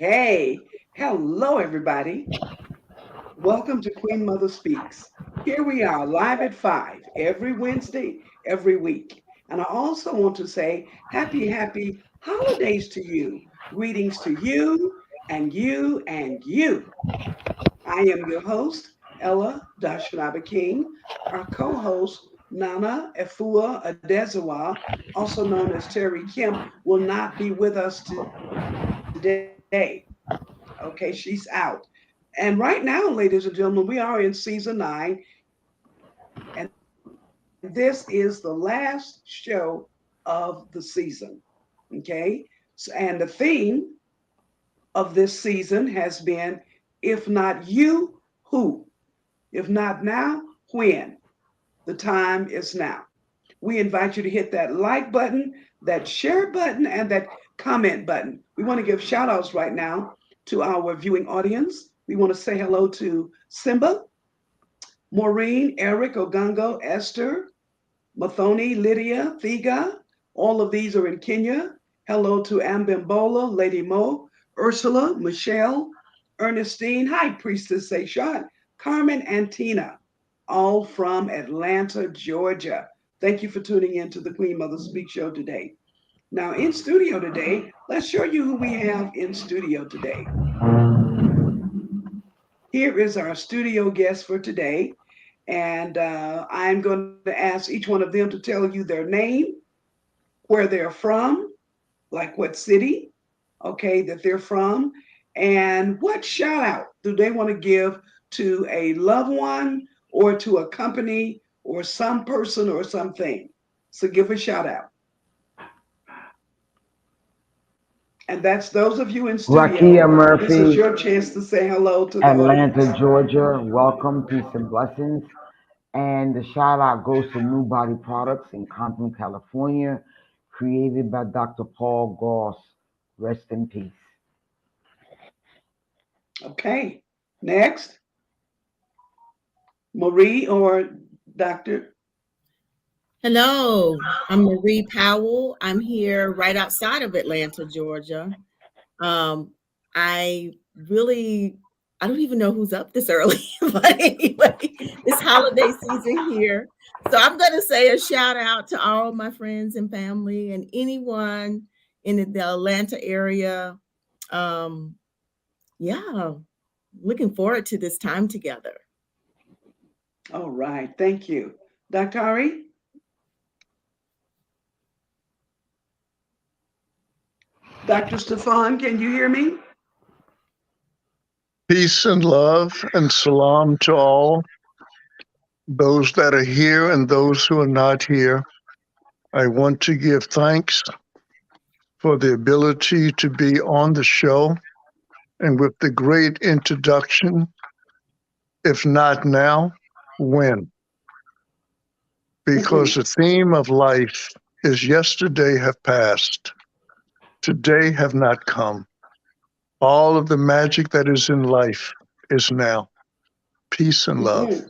Hey, hello everybody. Welcome to Queen Mother Speaks. Here we are live at 5 every Wednesday, every week. And I also want to say happy holidays to you. Greetings to you and you and you. I am your host, Ella Dashanaba King. Our co-host, Nana Efua Adezawa, also known as Terry Kim, will not be with us today. Okay, she's out. And right now, ladies and gentlemen, we are in season 9, and this is the last show of the season. Okay, and the theme of this season has been if not you, who? If not now, when? The time is now. We invite you to hit that like button, that share button, and that comment button. We want to give shout outs right now to our viewing audience. We want to say hello to Simba, Maureen, Eric, Ogungo, Esther, Mathoni, Lydia, Thiga. All of these are in Kenya. Hello to Ambimbola, Lady Mo, Ursula, Michelle, Ernestine. Hi, Priestess Seishan, Carmen, and Tina, all from Atlanta, Georgia. Thank you for tuning in to the Queen Mother Speak Show today. Now, in studio today, let's show you who we have in studio today. Here is our studio guest for today. And I'm going to ask each one of them to tell you their name, where they're from, like what city, okay, that they're from, and what shout out do they want to give to a loved one or to a company or some person or something. So give a shout out. And that's those of you in Rakia studio. This is Murphy, your chance to say hello to the audience. Atlanta, Georgia. Welcome, peace and blessings. And the shout out goes to New Body Products in Compton, California, created by Dr. Paul Goss. Rest in peace. Okay. Next, Marie or Dr. Hello, I'm Marie Powell. I'm here right outside of Atlanta, Georgia. Um, I really, I don't even know who's up this early, but anyway, it's holiday season here. So I'm going to say a shout out to all my friends and family and anyone in the Atlanta area. Um, yeah, looking forward to this time together. All right. Thank you. Dr. Ari? Dr. Stefan, can you hear me? Peace and love and salam to all those that are here and those who are not here. I want to give thanks for the ability to be on the show and with the great introduction, if not now, when? Because the theme of life is yesterday have passed, today have not come. All of the magic that is in life is now. Peace and love.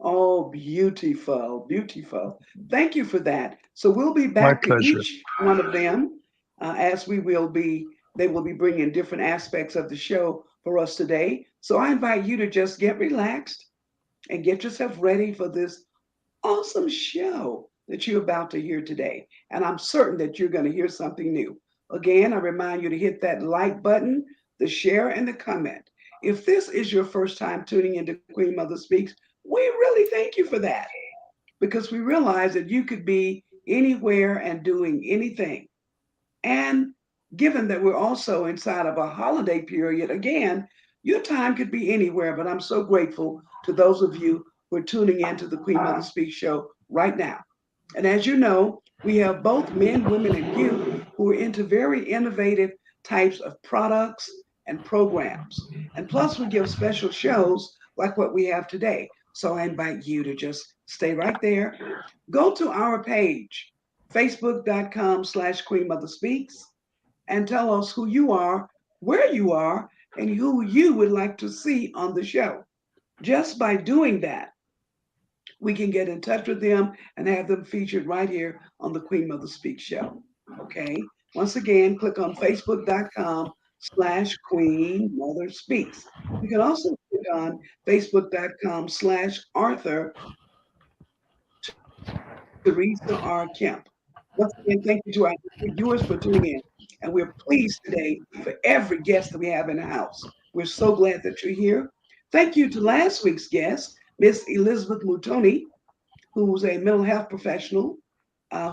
Oh, beautiful, beautiful. Thank you for that. So we'll be My back to pleasure. each one of them as we will be, they will be bringing different aspects of the show for us today. So I invite you to just get relaxed and get yourself ready for this awesome show that you're about to hear today. And I'm certain that you're going to hear something new. Again, I remind you to hit that like button, the share, and the comment. If this is your first time tuning into Queen Mother Speaks, we really thank you for that because we realize that you could be anywhere and doing anything. And given that we're also inside of a holiday period, again, your time could be anywhere. But I'm so grateful to those of you who are tuning into the Queen Mother Speak show right now. And as you know, we have both men, women, and youth who are into very innovative types of products and programs. And plus, we give special shows like what we have today. So I invite you to just stay right there. Go to our page, facebook.com/Queen Mother Speaks, and tell us who you are, where you are, and who you would like to see on the show. Just by doing that, we can get in touch with them and have them featured right here on the Queen Mother Speak show. Okay. Once again, click on facebook.com Queen Mother Speaks. You can also click on Facebook.com/Arthur Teresa R. Kemp. Once again, thank you to our viewers for tuning in. And we're pleased today for every guest that we have in the house. We're so glad that you're here. Thank you to last week's guest, Miss Elizabeth Mutoni, who's a mental health professional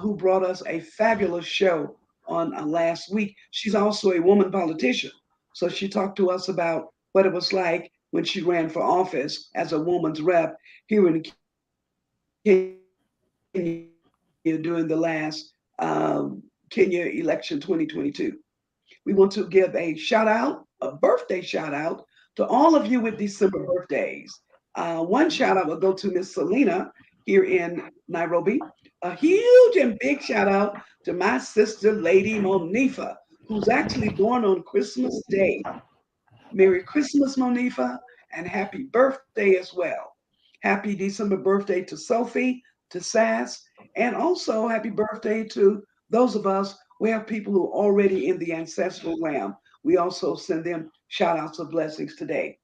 who brought us a fabulous show on last week. She's also a woman politician. So she talked to us about what it was like when she ran for office as a woman's rep here in Kenya during the last Kenya election 2022. We want to give a shout out, a birthday shout out to all of you with December birthdays. One shout out will go to Miss Selena here in Nairobi. A huge and big shout out to my sister, Lady Monifa, who's actually born on Christmas Day. Merry Christmas, Monifa, and happy birthday as well. Happy December birthday to Sophie, to Sass, and also happy birthday to those of us. We have people who are already in the ancestral realm. We also send them shout outs of blessings today.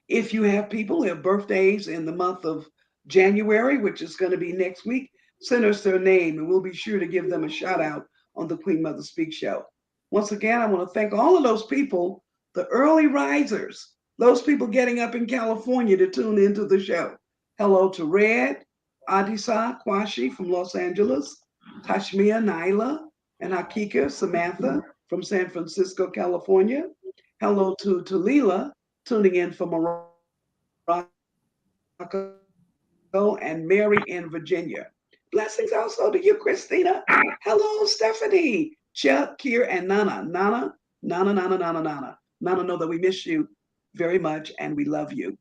If you have people who have birthdays in the month of January, which is going to be next week, send us their name and we'll be sure to give them a shout out on the Queen Mother Speak show. Once again, I want to thank all of those people, the early risers, those people getting up in California to tune into the show. Hello to Red, Adisa Kwashi from Los Angeles, Tashmia Naila, and Hakika Samantha from San Francisco, California. Hello to Talila tuning in from Morocco, and Mary in Virginia. Blessings also to you, Christina. Hello, Stephanie, Chuck, Kier, and Nana. Nana. Nana, know that we miss you very much and we love you.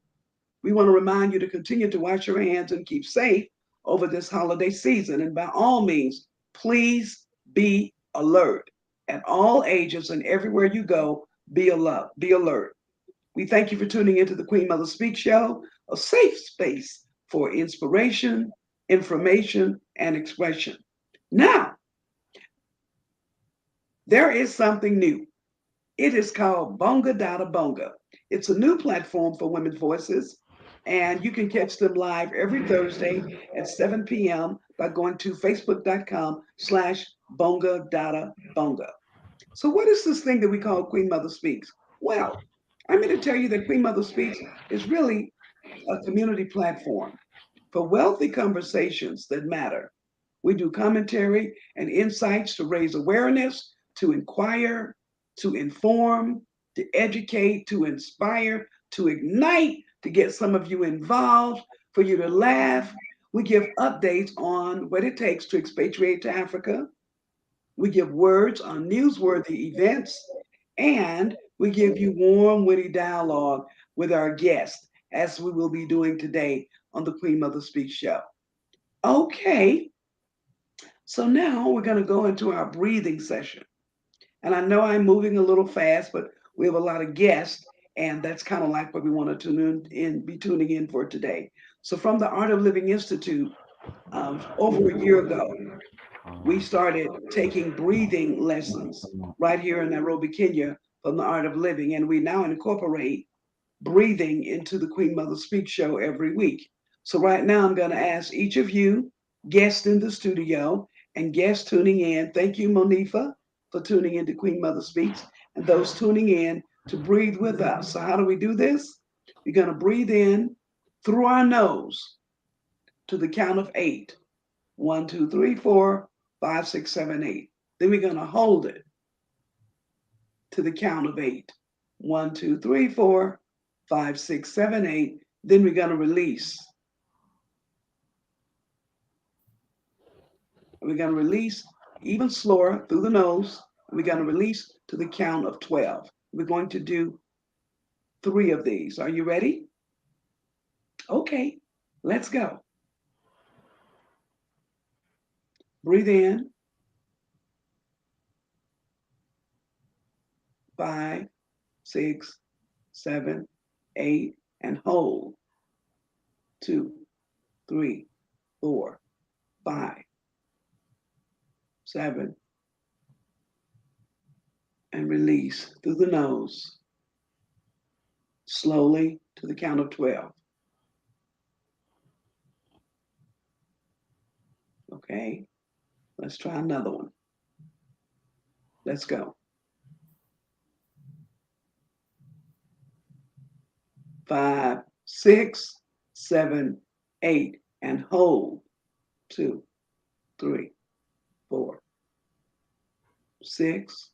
We want to remind you to continue to wash your hands and keep safe over this holiday season. And by all means, please be alert at all ages and everywhere you go. Be alert. Be alert. We thank you for tuning into the Queen Mother Speak Show, a safe space for inspiration, information, and expression. Now, there is something new. It is called Bonga Dada Bonga. It's a new platform for women's voices, and you can catch them live every Thursday at 7 p.m. by going to facebook.com/Bonga Dada Bonga. So, what is this thing that we call Queen Mother Speaks? Well, I'm going to tell you that Queen Mother Speaks is really a community platform for wealthy conversations that matter. We do commentary and insights to raise awareness, to inquire, to inform, to educate, to inspire, to ignite, to get some of you involved, for you to laugh. We give updates on what it takes to expatriate to Africa. We give words on newsworthy events, and we give you warm, witty dialogue with our guests, as we will be doing today on the Queen Mother Speaks show. Okay, so now we're going to go into our breathing session. And I know I'm moving a little fast, but we have a lot of guests, and that's kind of like what we want to be tuning in for today. So, from the Art of Living Institute, over a year ago, we started taking breathing lessons right here in Nairobi, Kenya, from the Art of Living, and we now incorporate breathing into the Queen Mother Speak show every week. So right now I'm going to ask each of you, guests in the studio and guests tuning in, thank you, Monifa, for tuning in to Queen Mother Speaks, and those tuning in to breathe with us. So how do we do this? We're going to breathe in through our nose to the count of 8. 1, 2, 3, 4, 5, 6, 7, 8. Then we're going to hold it to the count of 8. 1, 2, 3, 4, 5, 6, 7, 8. Then we're going to release. We're going to release even slower through the nose. We're going to release to the count of 12. We're going to do 3 of these. Are you ready? Okay, let's go. Breathe in. 5, 6, 7, 8, and hold. 2, 3, 4, 5, 7, and release through the nose, slowly to the count of 12. Okay, let's try another one. Let's go. 5, 6, 7, 8, and hold. 2, 3, 4, 6,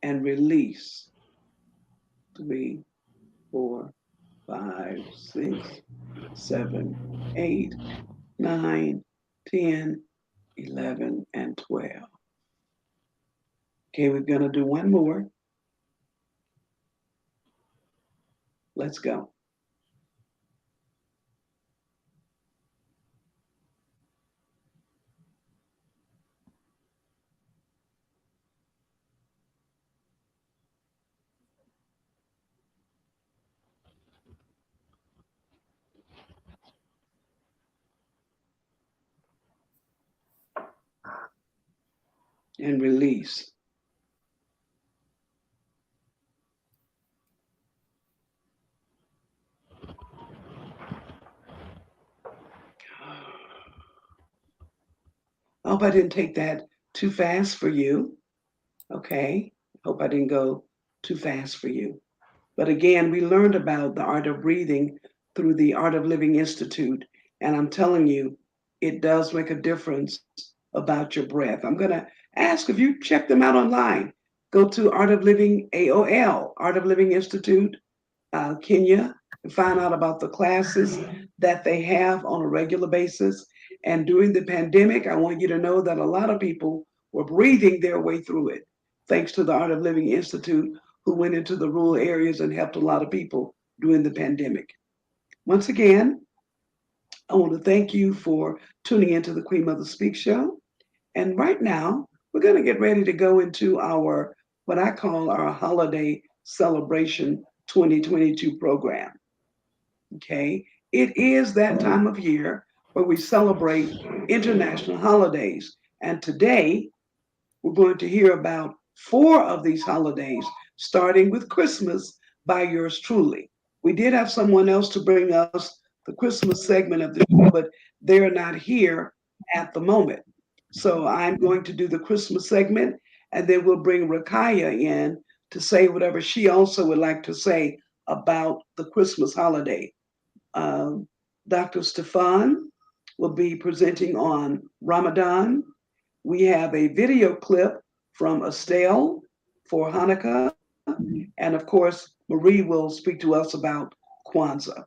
and release. 3, 4, 5, 6, 7, 8, 9, 10, 11, and 12. Okay, we're going to do one more. Let's go. And release. I hope I didn't take that too fast for you. Okay. Hope I didn't go too fast for you. But again, we learned about the art of breathing through the Art of Living Institute. And I'm telling you, it does make a difference about your breath. I'm going to ask if you check them out online. Go to Art of Living AOL, Art of Living Institute, Kenya, and find out about the classes that they have on a regular basis. And during the pandemic, I want you to know that a lot of people were breathing their way through it, thanks to the Art of Living Institute, who went into the rural areas and helped a lot of people during the pandemic. Once again, I want to thank you for tuning into the Queen Mother Speak Show. And right now, we're going to get ready to go into our, what I call our holiday celebration 2022 program. Okay, it is that time of year where we celebrate international holidays. And today, we're going to hear about 4 of these holidays, starting with Christmas by yours truly. We did have someone else to bring us the Christmas segment of the show, but they're not here at the moment. So I'm going to do the Christmas segment, and then we'll bring Rakaya in to say whatever she also would like to say about the Christmas holiday. Um, Dr. Stefan will be presenting on Ramadan. We have a video clip from Estelle for Hanukkah. And of course, Marie will speak to us about Kwanzaa.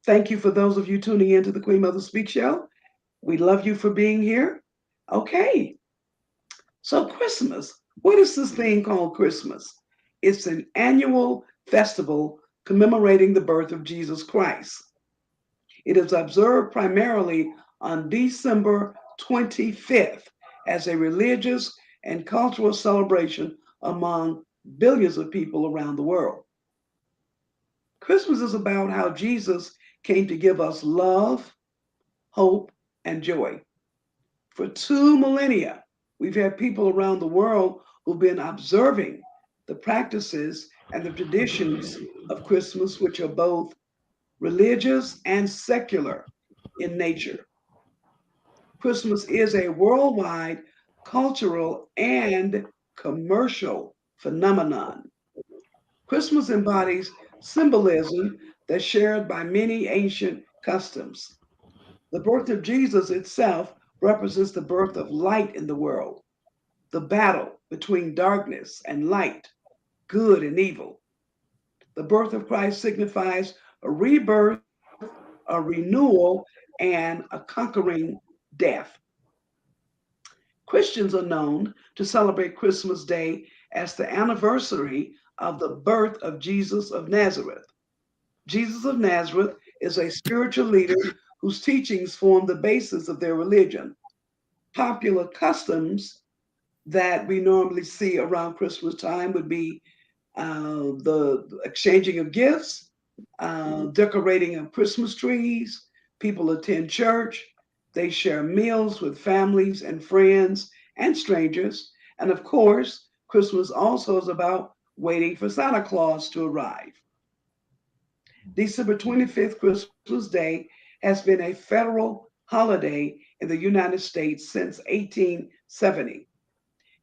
Thank you for those of you tuning into the Queen Mother Speak Show. We love you for being here. Okay, so Christmas. What is this thing called Christmas? It's an annual festival commemorating the birth of Jesus Christ. It is observed primarily on December 25th as a religious and cultural celebration among billions of people around the world. Christmas is about how Jesus came to give us love, hope, and joy. For 2 millennia, we've had people around the world who've been observing the practices and the traditions of Christmas, which are both religious and secular in nature. Christmas is a worldwide cultural and commercial phenomenon. Christmas embodies symbolism that's shared by many ancient customs. The birth of Jesus itself represents the birth of light in the world, the battle between darkness and light, good and evil. The birth of Christ signifies a rebirth, a renewal, and a conquering death. Christians are known to celebrate Christmas Day as the anniversary of the birth of Jesus of Nazareth. Jesus of Nazareth is a spiritual leader whose teachings form the basis of their religion. Popular customs that we normally see around Christmas time would be the exchanging of gifts, decorating of Christmas trees. People attend church. They share meals with families and friends and strangers. And of course, Christmas also is about waiting for Santa Claus to arrive. December 25th, Christmas Day, has been a federal holiday in the United States since 1870.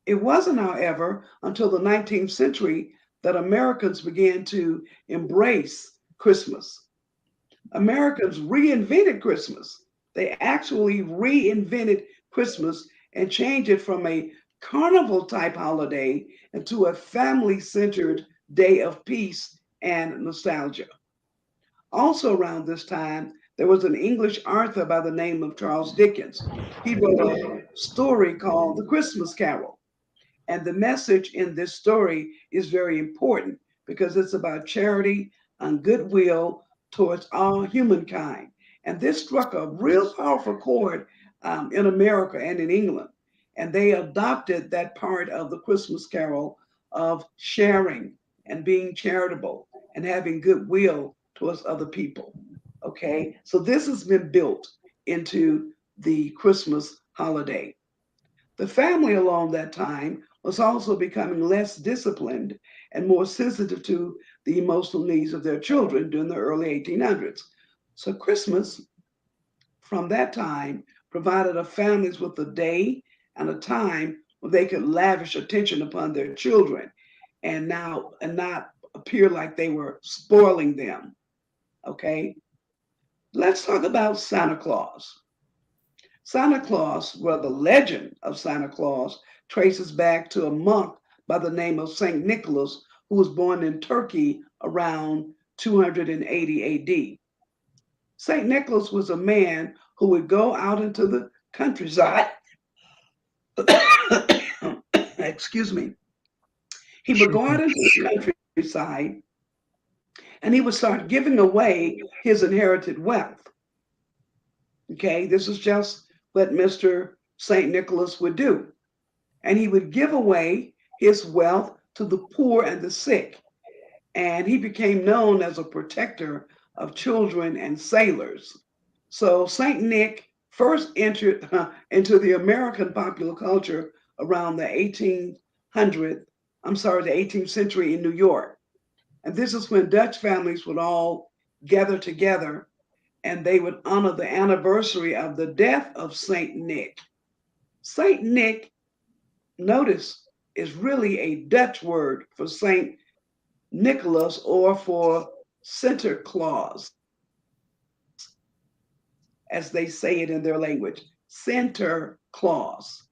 It wasn't, however, until the 19th century that Americans began to embrace Christmas. Americans reinvented Christmas. They actually reinvented Christmas and changed it from a carnival type holiday into a family centered day of peace and nostalgia. Also, around this time, there was an English author by the name of Charles Dickens. He wrote a story called The Christmas Carol. And the message in this story is very important because it's about charity and goodwill towards all humankind. And this struck a real powerful chord in America and in England. And they adopted that part of the Christmas Carol of sharing and being charitable and having goodwill towards other people. Okay, so this has been built into the Christmas holiday. The family along that time was also becoming less disciplined and more sensitive to the emotional needs of their children during the early 1800s. So, Christmas from that time provided the families with a day and a time where they could lavish attention upon their children and not appear like they were spoiling them. Okay, let's talk about Santa Claus. Santa Claus, well, the legend of Santa Claus traces back to a monk by the name of St. Nicholas, who was born in Turkey around 280 AD. St. Nicholas was a man who would go out into the countryside. Excuse me. He would go out into the countryside and he would start giving away his inherited wealth. Okay, this is just what Mr. St. Nicholas would do. And he would give away his wealth to the poor and the sick. And he became known as a protector of children and sailors. So St. Nick first entered into the American popular culture around the 18th century in New York. And this is when Dutch families would all gather together and they would honor the anniversary of the death of St. Nick. St. Nick, notice, is really a Dutch word for St. Nicholas or for Santa Claus, as they say it in their language, Santa Claus.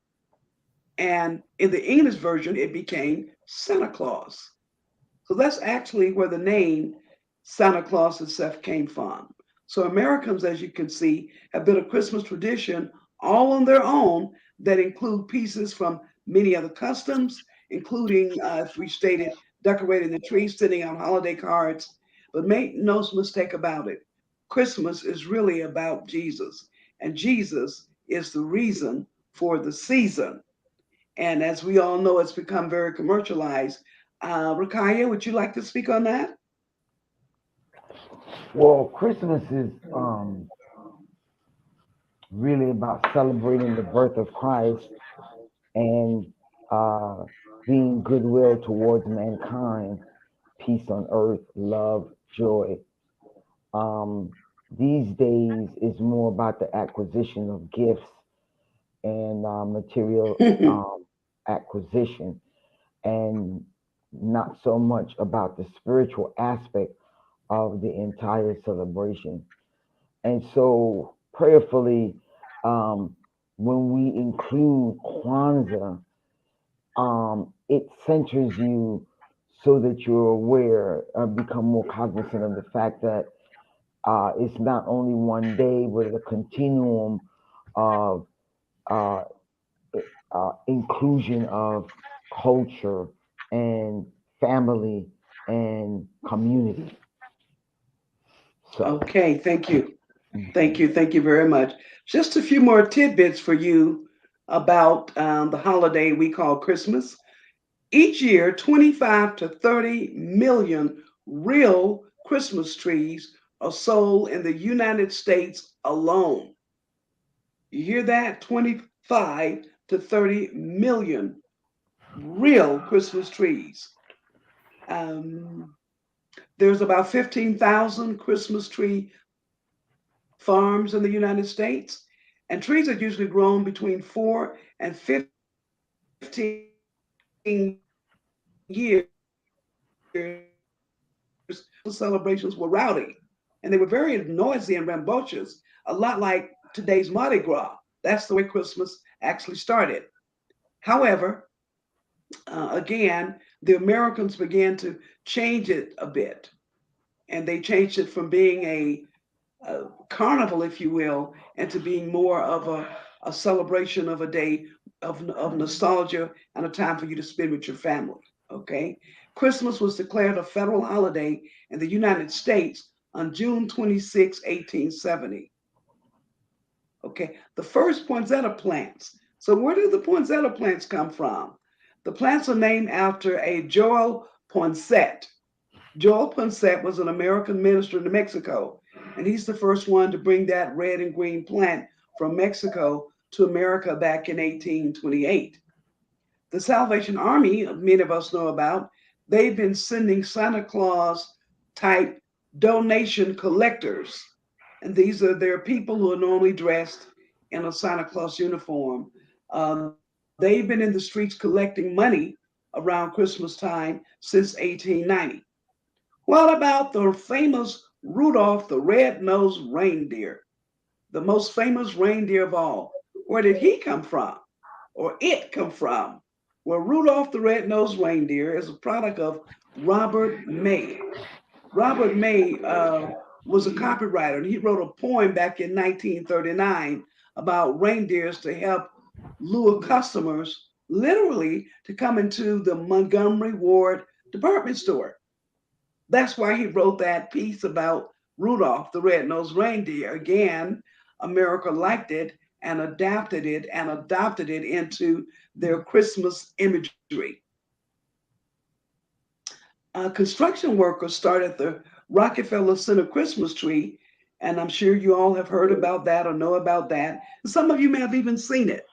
And in the English version, it became Santa Claus. So that's actually where the name Santa Claus itself came from. So Americans, as you can see, have built a Christmas tradition all on their own that include pieces from many other customs, including, as we stated, decorating the tree, sending out holiday cards. But make no mistake about it, Christmas is really about Jesus, and Jesus is the reason for the season. And as we all know, it's become very commercialized. Rakaya, would you like to speak on that? Well, Christmas is really about celebrating the birth of Christ and uh, being goodwill towards mankind, peace on earth, love, joy. Um, these days is more about the acquisition of gifts and material acquisition, and not so much about the spiritual aspect of the entire celebration. And so, prayerfully, um, when we include Kwanzaa, it centers you so that you're aware, become more cognizant of the fact that it's not only one day, but a continuum of uh, inclusion of culture and family and community. So, Okay, thank you. Thank mhm. you. Thank you very much. Just a few more tidbits for you about the holiday we call Christmas. Each year, 25 to 30 million real Christmas trees are sold in the United States alone. You hear that? 25 to 30 million real Christmas trees. Um, there's about 15,000 Christmas tree farms in the United States, and trees are usually grown between 4 and 15 years. Celebrations were rowdy and they were very noisy and rambunctious, a lot like today's Mardi Gras. That's the way Christmas actually started. However, again, the Americans began to change it a bit, and they changed it from being a carnival, if you will, and to being more of a celebration of a day of nostalgia and a time for you to spend with your family. Okay. Christmas was declared a federal holiday in the United States on June 26, 1870. Okay. The first poinsettia plants. So, where did the poinsettia plants come from? The plants are named after a Joel Poinsett. Joel Poinsett was an American minister to Mexico, and he's the first one to bring that red and green plant from Mexico to America back in 1828. The Salvation Army, many of us know about, they've been sending Santa Claus type donation collectors. And these are their people who are normally dressed in a Santa Claus uniform. They've been in the streets collecting money around Christmas time since 1890. What about the famous Rudolph the Red-Nosed Reindeer, the most famous reindeer of all? Where did he come from? Or it come from? Well, Rudolph the Red-Nosed Reindeer is a product of Robert May. Robert May was a copywriter, and he wrote a poem back in 1939 about reindeers to help lure customers, literally, to come into the Montgomery Ward department store. That's why he wrote that piece about Rudolph the Red-Nosed Reindeer. Again, America liked it and adopted it into their Christmas imagery. Construction workers started the Rockefeller Center Christmas tree, and I'm sure you all have heard about that or know about that. Some of you may have even seen it.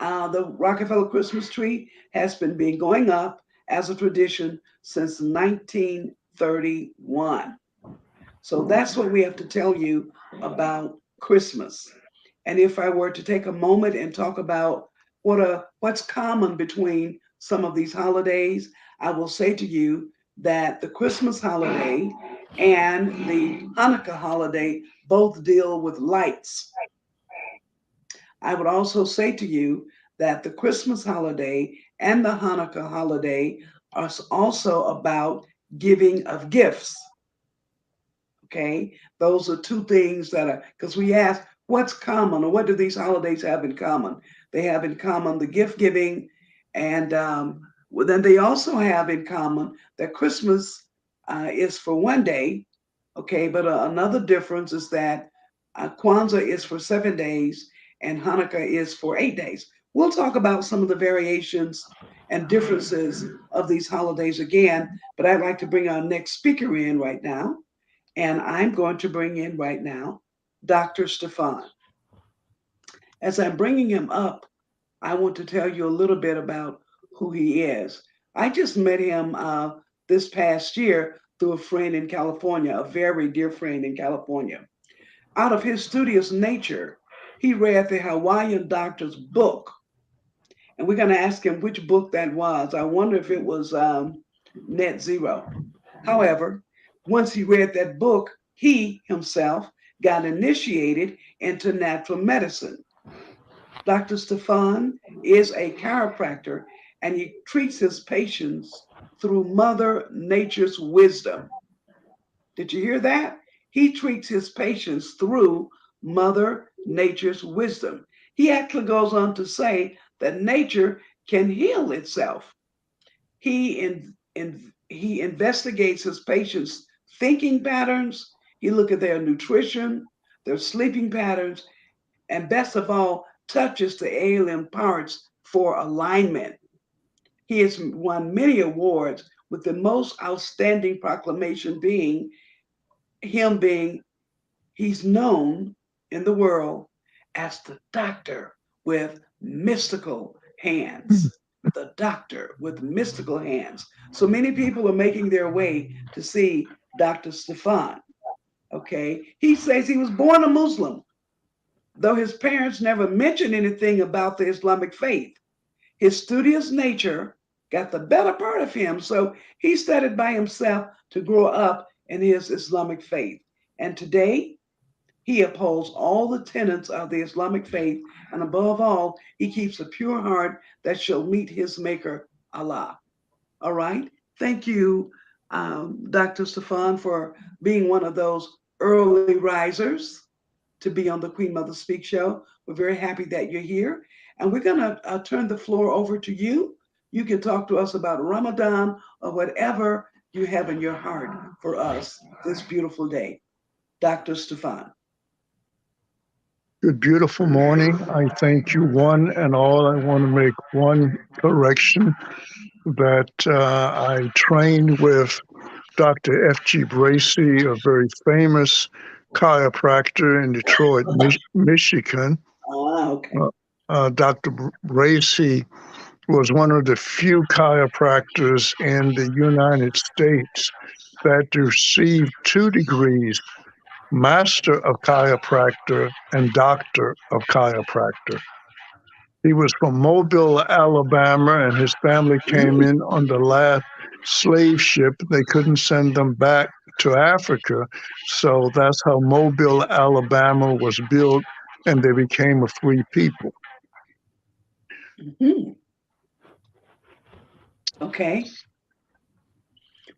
The Rockefeller Christmas tree has been going up as a tradition since 1931. So that's what we have to tell you about Christmas. And if I were to take a moment and talk about what's common between some of these holidays, I will say to you that the Christmas holiday and the Hanukkah holiday both deal with lights. I would also say to you that the Christmas holiday and the Hanukkah holiday are also about giving of gifts. Okay, those are two things that are, because we ask what's common or what do these holidays have in common? They have in common the gift giving, and well, then they also have in common that Christmas is for one day. Okay, but another difference is that Kwanzaa is for 7 days and Hanukkah is for 8 days. We'll talk about some of the variations and differences of these holidays again, but I'd like to bring our next speaker in right now. And I'm going to bring in right now Dr. Stefan. As I'm bringing him up, I want to tell you a little bit about who he is. I just met him this past year through a friend in California, a very dear friend in California. Out of his studious nature, he read the Hawaiian doctor's book. And we're going to ask him which book that was. I wonder if it was Net Zero. However, once he read that book, he himself got initiated into natural medicine. Dr. Stefan is a chiropractor and he treats his patients through Mother Nature's wisdom. Did you hear that? He treats his patients through Mother Nature's wisdom. He actually goes on to say that nature can heal itself. He investigates his patients' thinking patterns. He look at their nutrition, their sleeping patterns, and best of all, touches the alien parts for alignment. He has won many awards, with the most outstanding proclamation being him being he's known in the world as the doctor with mystical hands. the doctor with mystical hands. So many people are making their way to see Dr. Stefan. Okay. He says he was born a Muslim, though his parents never mentioned anything about the Islamic faith. His studious nature got the better part of him, so he studied by himself to grow up in his Islamic faith. And today, he upholds all the tenets of the Islamic faith, and above all, he keeps a pure heart that shall meet his maker, Allah. All right. Thank you, Dr. Stefan, for being one of those early risers to be on the Queen Mother Speak show. We're very happy that you're here. And we're going to turn the floor over to you. You can talk to us about Ramadan or whatever you have in your heart for us this beautiful day. Dr. Stefan. Good, beautiful morning. I thank you one and all. I want to make one correction that I trained with Dr. F.G. Bracey, a very famous chiropractor in Detroit, Michigan. Okay. Dr. Bracey was one of the few chiropractors in the United States that received 2 degrees, Master of Chiropractor and Doctor of Chiropractor. He was from Mobile, Alabama, and his family came in on the last slave ship. They couldn't send them back to Africa. So that's how Mobile, Alabama was built, and they became a free people. Mm-hmm. Okay.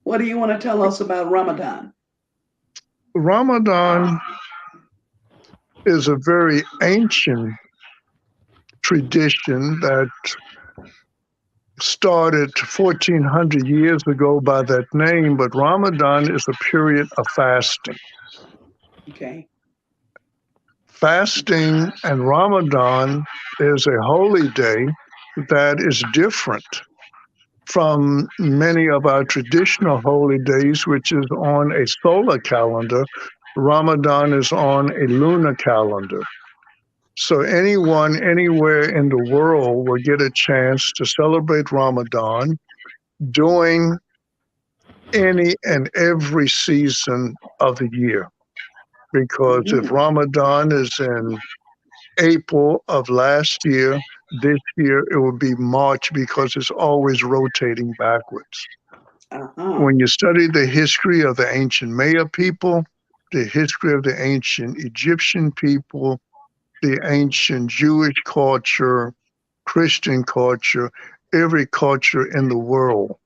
What do you want to tell us about Ramadan? Ramadan is a very ancient tradition that started 1400 years ago by that name, but Ramadan is a period of fasting. Okay. Fasting and Ramadan is a holy day that is different from many of our traditional holy days, which is on a solar calendar. Ramadan is on a lunar calendar. So anyone anywhere in the world will get a chance to celebrate Ramadan during any and every season of the year. Because if Ramadan is in April of last year, this year it will be March because it's always rotating backwards. When you study the history of the ancient Maya people, the history of the ancient Egyptian people, the ancient Jewish culture, Christian culture, every culture in the world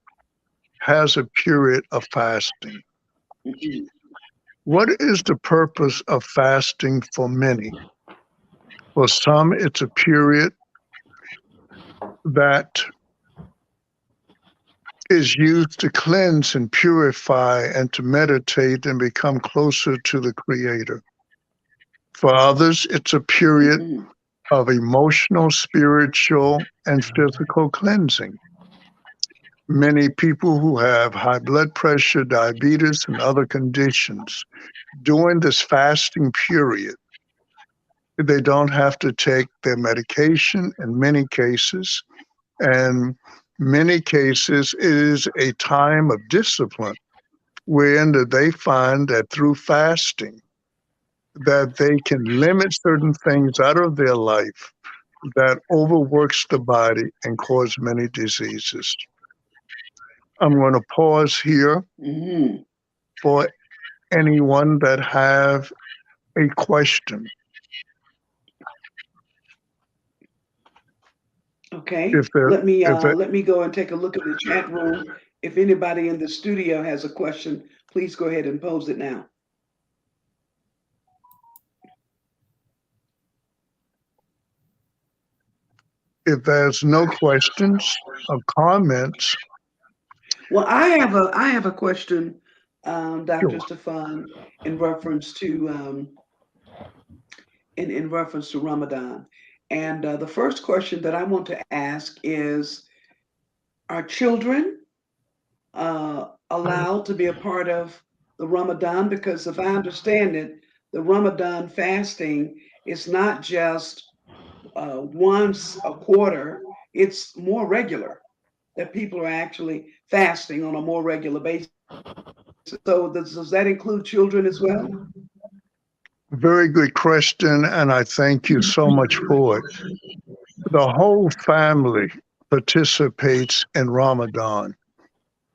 has a period of fasting. What is the purpose of fasting for many? For some, it's a period that is used to cleanse and purify and to meditate and become closer to the Creator. For others, it's a period of emotional, spiritual, and physical cleansing. Many people who have high blood pressure, diabetes, and other conditions, during this fasting period, they don't have to take their medication in many cases. And many cases, it is a time of discipline wherein they find that through fasting, that they can limit certain things out of their life that overworks the body and cause many diseases. I'm going to pause here for anyone that have a question. Okay. Let me go and take a look at the chat room. If anybody in the studio has a question, please go ahead and pose it now. If there's no questions or comments. Well, I have a question, Dr. Stefan, in reference to in reference to Ramadan. And the first question that I want to ask is, are children allowed to be a part of the Ramadan? Because if I understand it, the Ramadan fasting is not just once a quarter. it's more regular, that people are actually fasting on a more regular basis. So does that include children as well? Very good question, and I thank you so much for it. The whole family participates in Ramadan.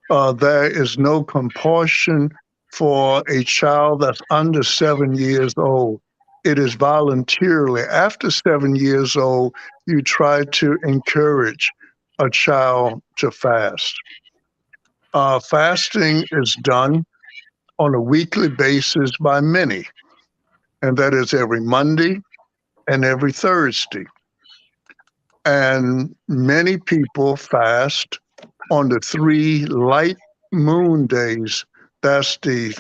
There is no compulsion for a child that's under 7 years old. It is voluntarily. After 7 years old, you try to encourage a child to fast. Fasting is done on a weekly basis by many, and that is every Monday and every Thursday. And many people fast on the three light moon days. That's the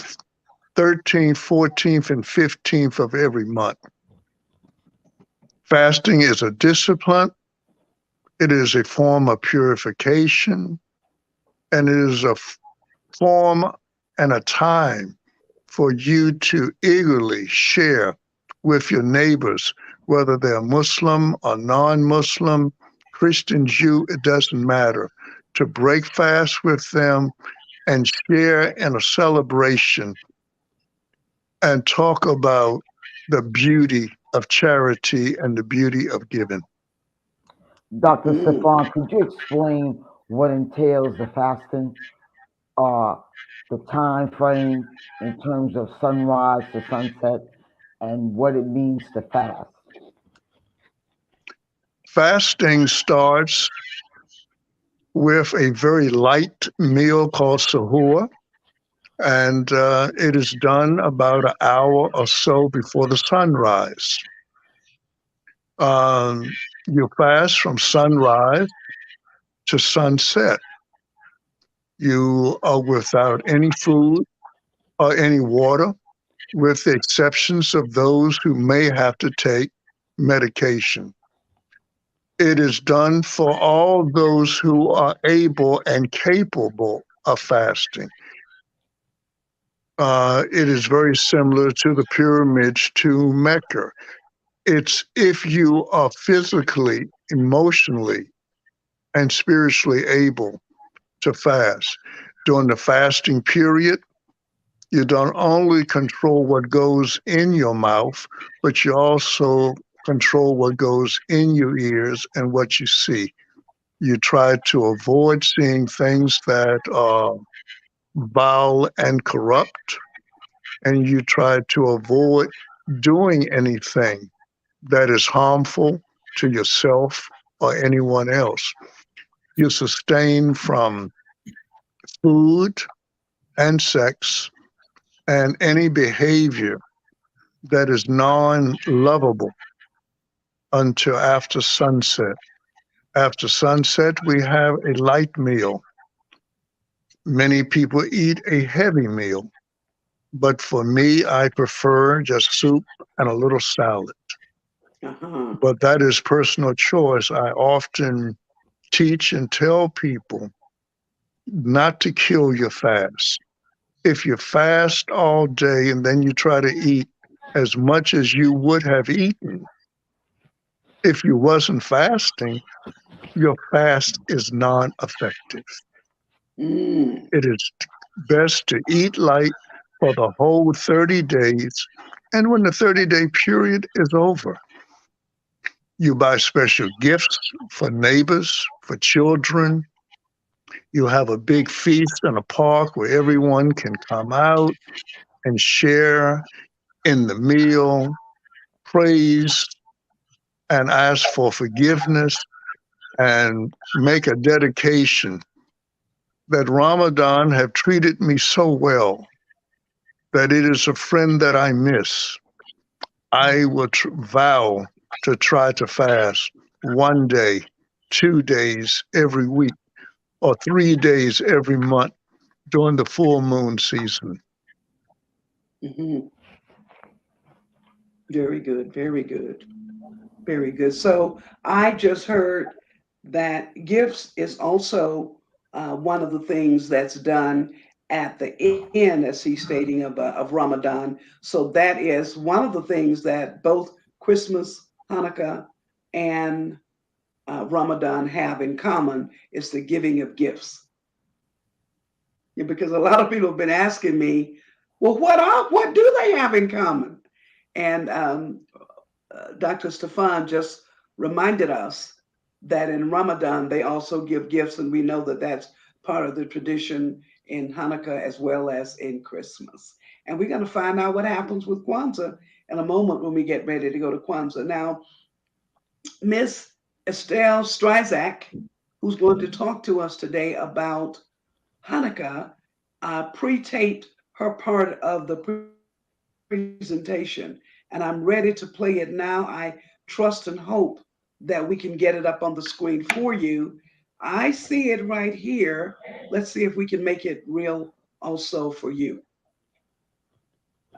13th, 14th, and 15th of every month. Fasting is a discipline, it is a form of purification, and it is a form and a time for you to eagerly share with your neighbors, whether they're Muslim or non Muslim, Christian, Jew, it doesn't matter, to break fast with them and share in a celebration and talk about the beauty of charity and the beauty of giving. Dr. Mm. Stefan, could you explain what entails the fasting, uh, the time frame in terms of sunrise to sunset, and what it means to fast? Fasting starts with a very light meal called sahur, and it is done about an hour or so before the sunrise. You fast from sunrise to sunset. You are without any food or any water, with the exceptions of those who may have to take medication. It is done for all those who are able and capable of fasting. It is very similar to the pyramids to Mecca. It's if you are physically, emotionally, and spiritually able to fast. During the fasting period, you don't only control what goes in your mouth, but you also control what goes in your ears and what you see. You try to avoid seeing things that are vile and corrupt, and you try to avoid doing anything that is harmful to yourself or anyone else. You sustain from food and sex and any behavior that is non lovable until after sunset. After sunset, we have a light meal. Many people eat a heavy meal, but for me, I prefer just soup and a little salad. Uh-huh. But that is personal choice. I often teach and tell people not to kill your fast. If you fast all day and then you try to eat as much as you would have eaten if you wasn't fasting, your fast is non-effective. Mm. It is best to eat light for the whole 30 days. And when the 30-day period is over, you buy special gifts for neighbors, for children. You have a big feast in a park where everyone can come out and share in the meal, praise and ask for forgiveness and make a dedication that Ramadan have treated me so well that it is a friend that I miss. I will vow to try to fast 1 day, 2 days every week, or 3 days every month during the full moon season. Hmm. Very good. Very good. Very good. So I just heard that gifts is also one of the things that's done at the end, as he's stating, of Ramadan. So that is one of the things that both Christmas, Hanukkah, and Ramadan have in common is the giving of gifts. Yeah, because a lot of people have been asking me, well, what do they have in common? And Dr. Stefan just reminded us that in Ramadan they also give gifts, and we know that that's part of the tradition in Hanukkah as well as in Christmas. And we're going to find out what happens with Kwanzaa in a moment when we get ready to go to Kwanzaa. Now, Miss Estelle Strizak, who's going to talk to us today about Hanukkah, pre-taped her part of the presentation, and I'm ready to play it now. I trust and hope that we can get it up on the screen for you. I see it right here. Let's see if we can make it real also for you.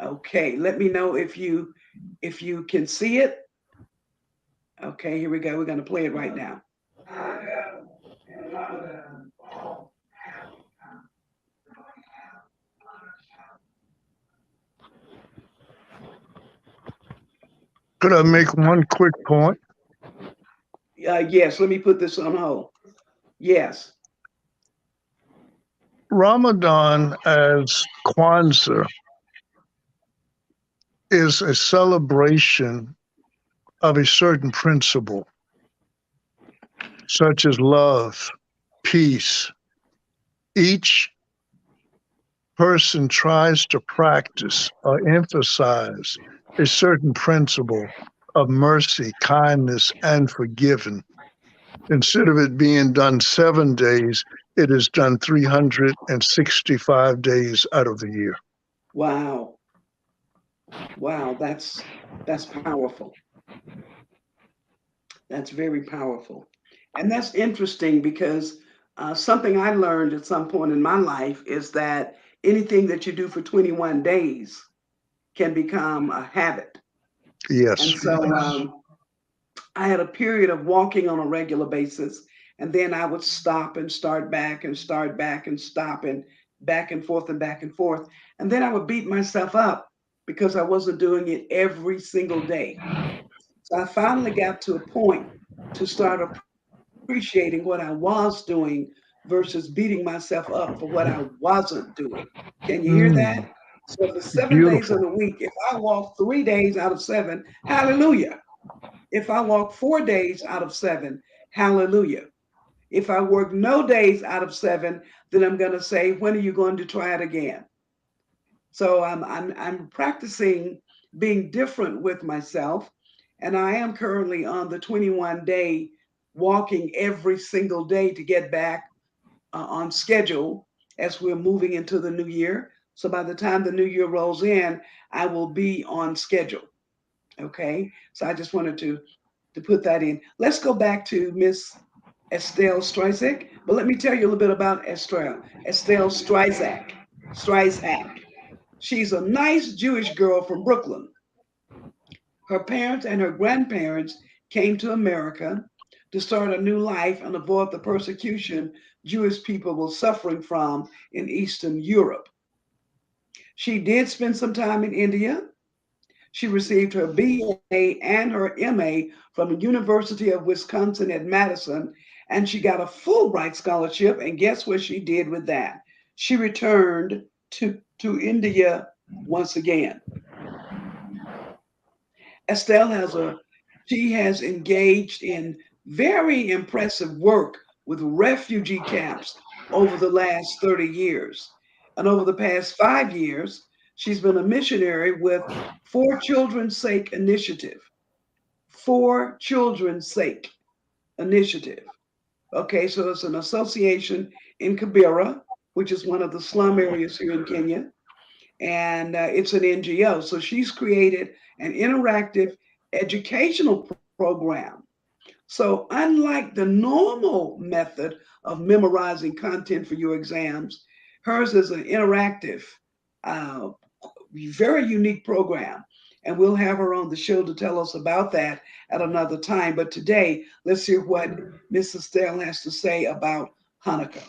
Okay, let me know if you can see it. Okay, here we go. We're going to play it right now. Could I make one quick point? Yes, let me put this on hold. Yes. Ramadan as Kwanzaa is a celebration of a certain principle, such as love, peace. Each person tries to practice or emphasize a certain principle of mercy, kindness, and forgiving. Instead of it being done 7 days, it is done 365 days out of the year. Wow. Wow, that's powerful. That's very powerful. And that's interesting because something I learned at some point in my life is that anything that you do for 21 days can become a habit. Yes. And so I had a period of walking on a regular basis, and then I would stop and start back and start back and stop and back and forth and back and forth. And then I would beat myself up because I wasn't doing it every single day. So I finally got to a point to start appreciating what I was doing versus beating myself up for what I wasn't doing. Can you hear Mm, that? So if it's 7 days in beautiful. a week, if I walk 3 days out of seven, hallelujah. If I walk 4 days out of seven, hallelujah. If I work no days out of seven, then I'm going to say, when are you going to try it again? So I'm practicing being different with myself, and I am currently on the 21-day walking every single day to get back on schedule as we're moving into the new year. So by the time the new year rolls in, I will be on schedule. Okay, so I just wanted to put that in. Let's go back to Miss Estelle Strizak, but let me tell you a little bit about Estelle Strizak. Strizak. She's a nice Jewish girl from Brooklyn. Her parents and her grandparents came to America to start a new life and avoid the persecution Jewish people were suffering from in Eastern Europe. She did spend some time in India. She received her BA and her MA from the University of Wisconsin at Madison, and she got a Fulbright scholarship. And guess what she did with that? She returned to India once again. Estelle she has engaged in very impressive work with refugee camps over the last 30 years. And over the past 5 years, she's been a missionary with For Children's Sake Initiative. For Children's Sake Initiative. Okay, so it's an association in Kibera, which is one of the slum areas here in Kenya, and it's an NGO. So she's created an interactive educational program. So, unlike the normal method of memorizing content for your exams, hers is an interactive, uh, very unique program. And we'll have her on the show to tell us about that at another time. But today, let's hear what Mrs. Stell has to say about Hanukkah.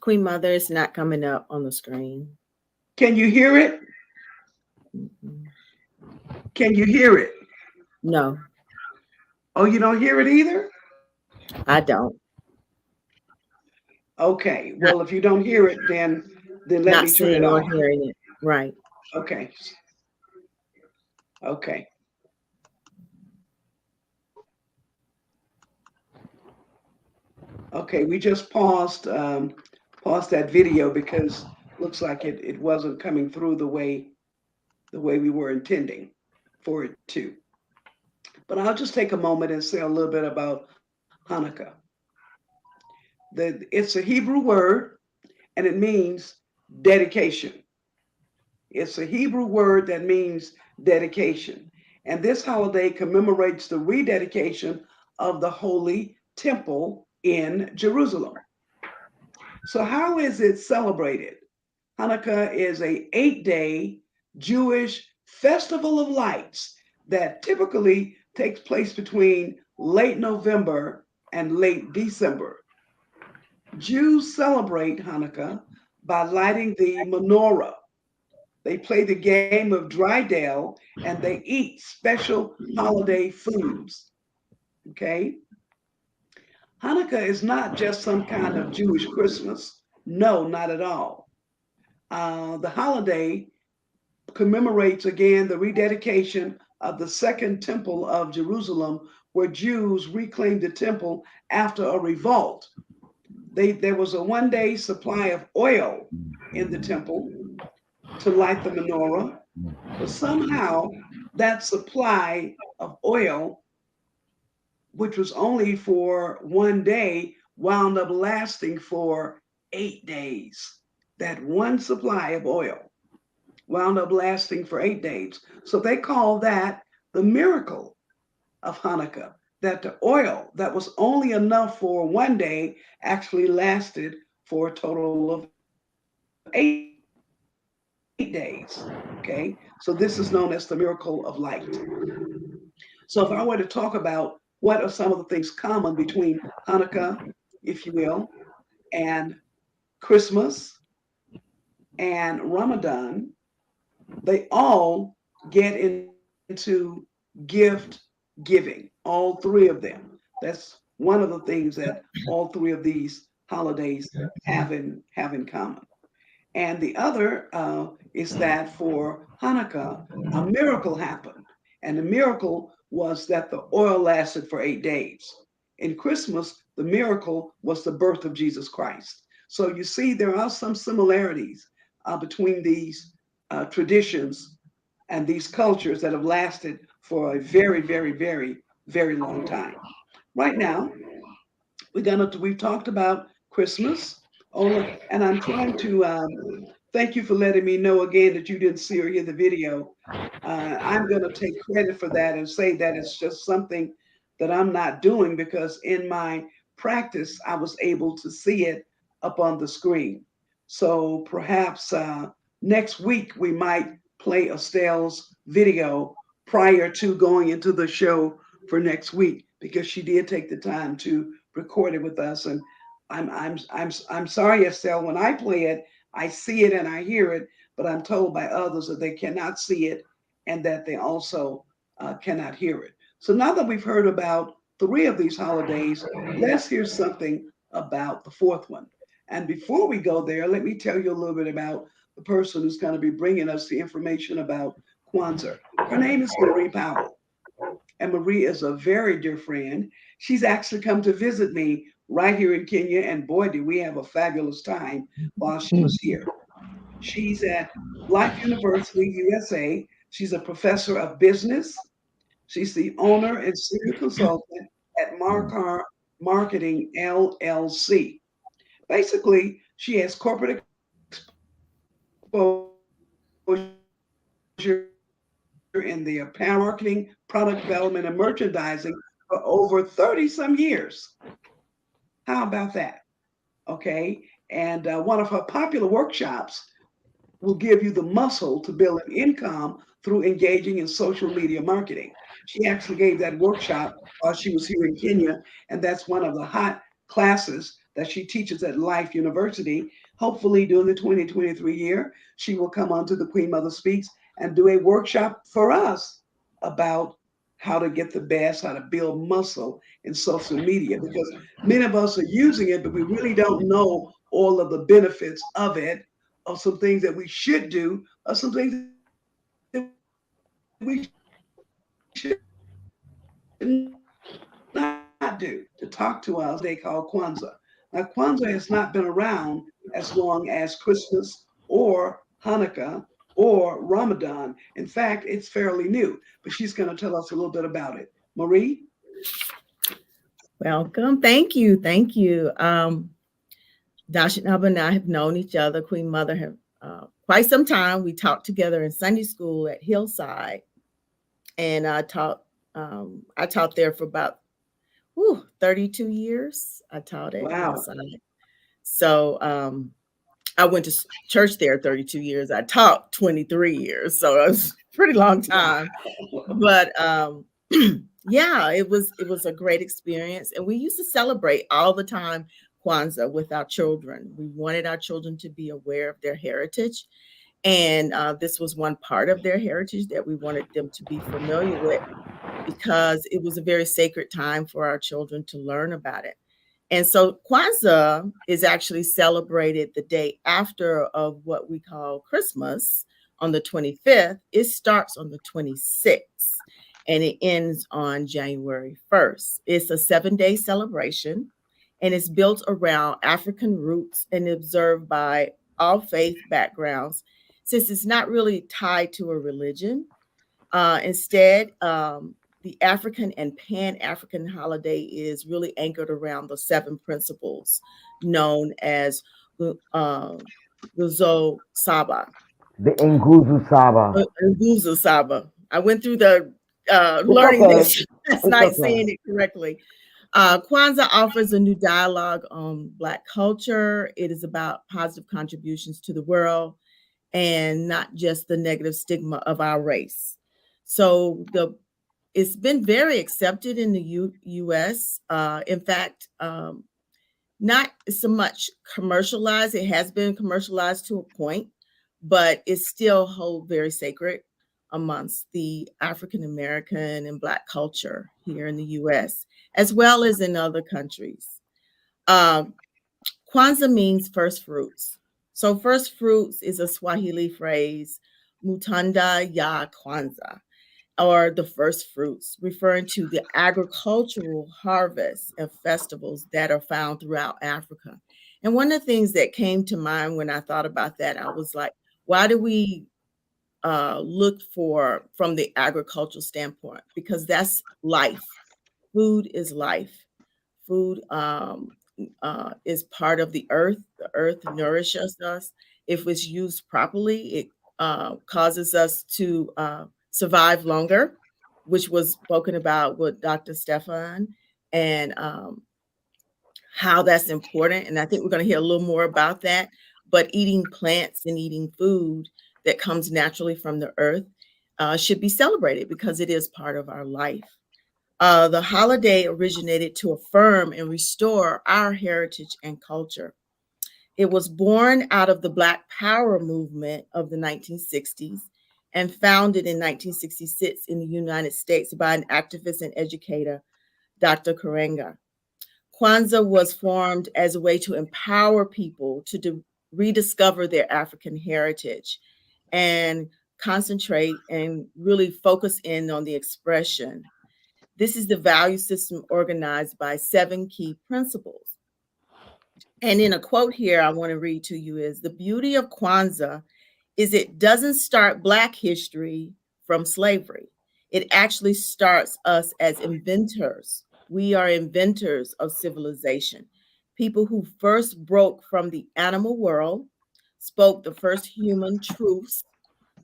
Queen Mother is not coming up on the screen. Can you hear it? Mm-mm. Can you hear it? No, Oh, you don't hear it either? I don't. Okay. Not Well, if you don't hear it, then let not me turn it seeing or off. hearing it. Right. Okay. Okay. Okay. We just paused that video because looks like it wasn't coming through the way we were intending for it to. But I'll just take a moment and say a little bit about Hanukkah. It's a Hebrew word and it means dedication. It's a Hebrew word that means dedication. And this holiday commemorates the rededication of the Holy Temple in Jerusalem. So, how is it celebrated? Hanukkah is a 8-day Jewish festival of lights that typically takes place between late November and late December. Jews celebrate Hanukkah by lighting the menorah. They play the game of dry dale and they eat special holiday foods. Okay? Hanukkah is not just some kind of Jewish Christmas. No, not at all. The holiday commemorates again the rededication of the Second Temple of Jerusalem, where Jews reclaimed the temple after a revolt. There was a 1 day supply of oil in the temple to light the menorah, but somehow that supply of oil, which was only for 1 day, wound up lasting for 8 days. That one supply of oil wound up lasting for 8 days. So they call that the miracle of Hanukkah, that the oil that was only enough for 1 day actually lasted for a total of 8 days. Okay, so this is known as the miracle of light. So if I were to talk about what are some of the things common between Hanukkah, if you will, and Christmas and Ramadan, they all get into gift giving, all three of them. That's one of the things that all three of these holidays have in common. And the other is that for Hanukkah, a miracle happened. And the miracle was that the oil lasted for 8 days. In Christmas, the miracle was the birth of Jesus Christ. So you see, there are some similarities between these traditions and these cultures that have lasted for a very, very, very, very long time. Right now, we've talked about Christmas. Oh, and I'm trying to thank you for letting me know again that you didn't see or hear the video. I'm going to take credit for that and say that it's just something that I'm not doing because in my practice, I was able to see it up on the screen. So perhaps next week we might play Estelle's video prior to going into the show for next week because she did take the time to record it with us. And I'm sorry, Estelle, when I play it, I see it and I hear it, but I'm told by others that they cannot see it and that they also cannot hear it. So now that we've heard about three of these holidays, let's hear something about the fourth one. And before we go there, let me tell you a little bit about the person who's going to be bringing us the information about Kwanzaa. Her name is Marie Powell. And Marie is a very dear friend. She's actually come to visit me right here in Kenya, and boy, did we have a fabulous time while she was here. She's at Life University, USA. She's a professor of business. She's the owner and senior consultant at Marcar Marketing LLC. Basically, she has corporate exposure in the apparel marketing, product development, and merchandising for over 30 some years. How about that? Okay. And one of her popular workshops will give you the muscle to build an income through engaging in social media marketing. She actually gave that workshop while she was here in Kenya, and that's one of the hot classes that she teaches at Life University. Hopefully, during the 2023 year, she will come onto the Queen Mother Speaks and do a workshop for us about how to get the best, how to build muscle in social media, because many of us are using it, but we really don't know all of the benefits of it, of some things that we should do, or some things that we should not do. To talk to us about a holiday called Kwanzaa. Now, Kwanzaa has not been around as long as Christmas or Hanukkah or Ramadan. In fact, it's fairly new, but she's going to tell us a little bit about it. Marie? Welcome. Thank you. Thank you. Dash and Abba and I have known each other. Queen Mother have quite some time. We taught together in Sunday school at Hillside, and I taught there for about 32 years. I taught at Wow. Hillside. So I went to church there 32 years. I taught 23 years. So it was a pretty long time. But yeah, it was a great experience. And we used to celebrate all the time Kwanzaa with our children. We wanted our children to be aware of their heritage. And this was one part of their heritage that we wanted them to be familiar with, because it was a very sacred time for our children to learn about it. And so Kwanzaa is actually celebrated the day after of what we call Christmas on the 25th. It starts on the 26th and it ends on January 1st. It's a 7-day celebration, and it's built around African roots and observed by all faith backgrounds, since it's not really tied to a religion. Instead, the African and Pan-African holiday is really anchored around the 7 principles known as Guzo Saba. The Nguzu Saba. Nguzo Saba. I went through the It's learning okay. this last It's night, okay. saying it correctly. Kwanzaa offers a new dialogue on Black culture. It is about positive contributions to the world and not just the negative stigma of our race. So it's been very accepted in the U.S. In fact, not so much commercialized. It has been commercialized to a point, but it's still hold very sacred amongst the African American and Black culture here in the U.S., as well as in other countries. Um, Kwanzaa means first fruits. So first fruits is a Swahili phrase, Mutanda ya Kwanzaa, or the first fruits, referring to the agricultural harvests and festivals that are found throughout Africa. And one of the things that came to mind when I thought about that, I was like, why do we look for from the agricultural standpoint? Because that's life. Food is life. Food is part of the earth. The earth nourishes us. If it's used properly, it causes us to survive longer, which was spoken about with Dr. Stefan, and how that's important. And I think we're going to hear a little more about that. But eating plants and eating food that comes naturally from the earth should be celebrated because it is part of our life. The holiday originated to affirm and restore our heritage and culture. It was born out of the Black Power movement of the 1960s and founded in 1966 in the United States by an activist and educator, Dr. Karenga. Kwanzaa was formed as a way to empower people to rediscover their African heritage and concentrate and really focus in on the expression. This is the value system organized by 7 key principles. And in a quote here I want to read to you is, the beauty of Kwanzaa is it doesn't start Black history from slavery. It actually starts us as inventors. We are inventors of civilization, people who first broke from the animal world, spoke the first human truths,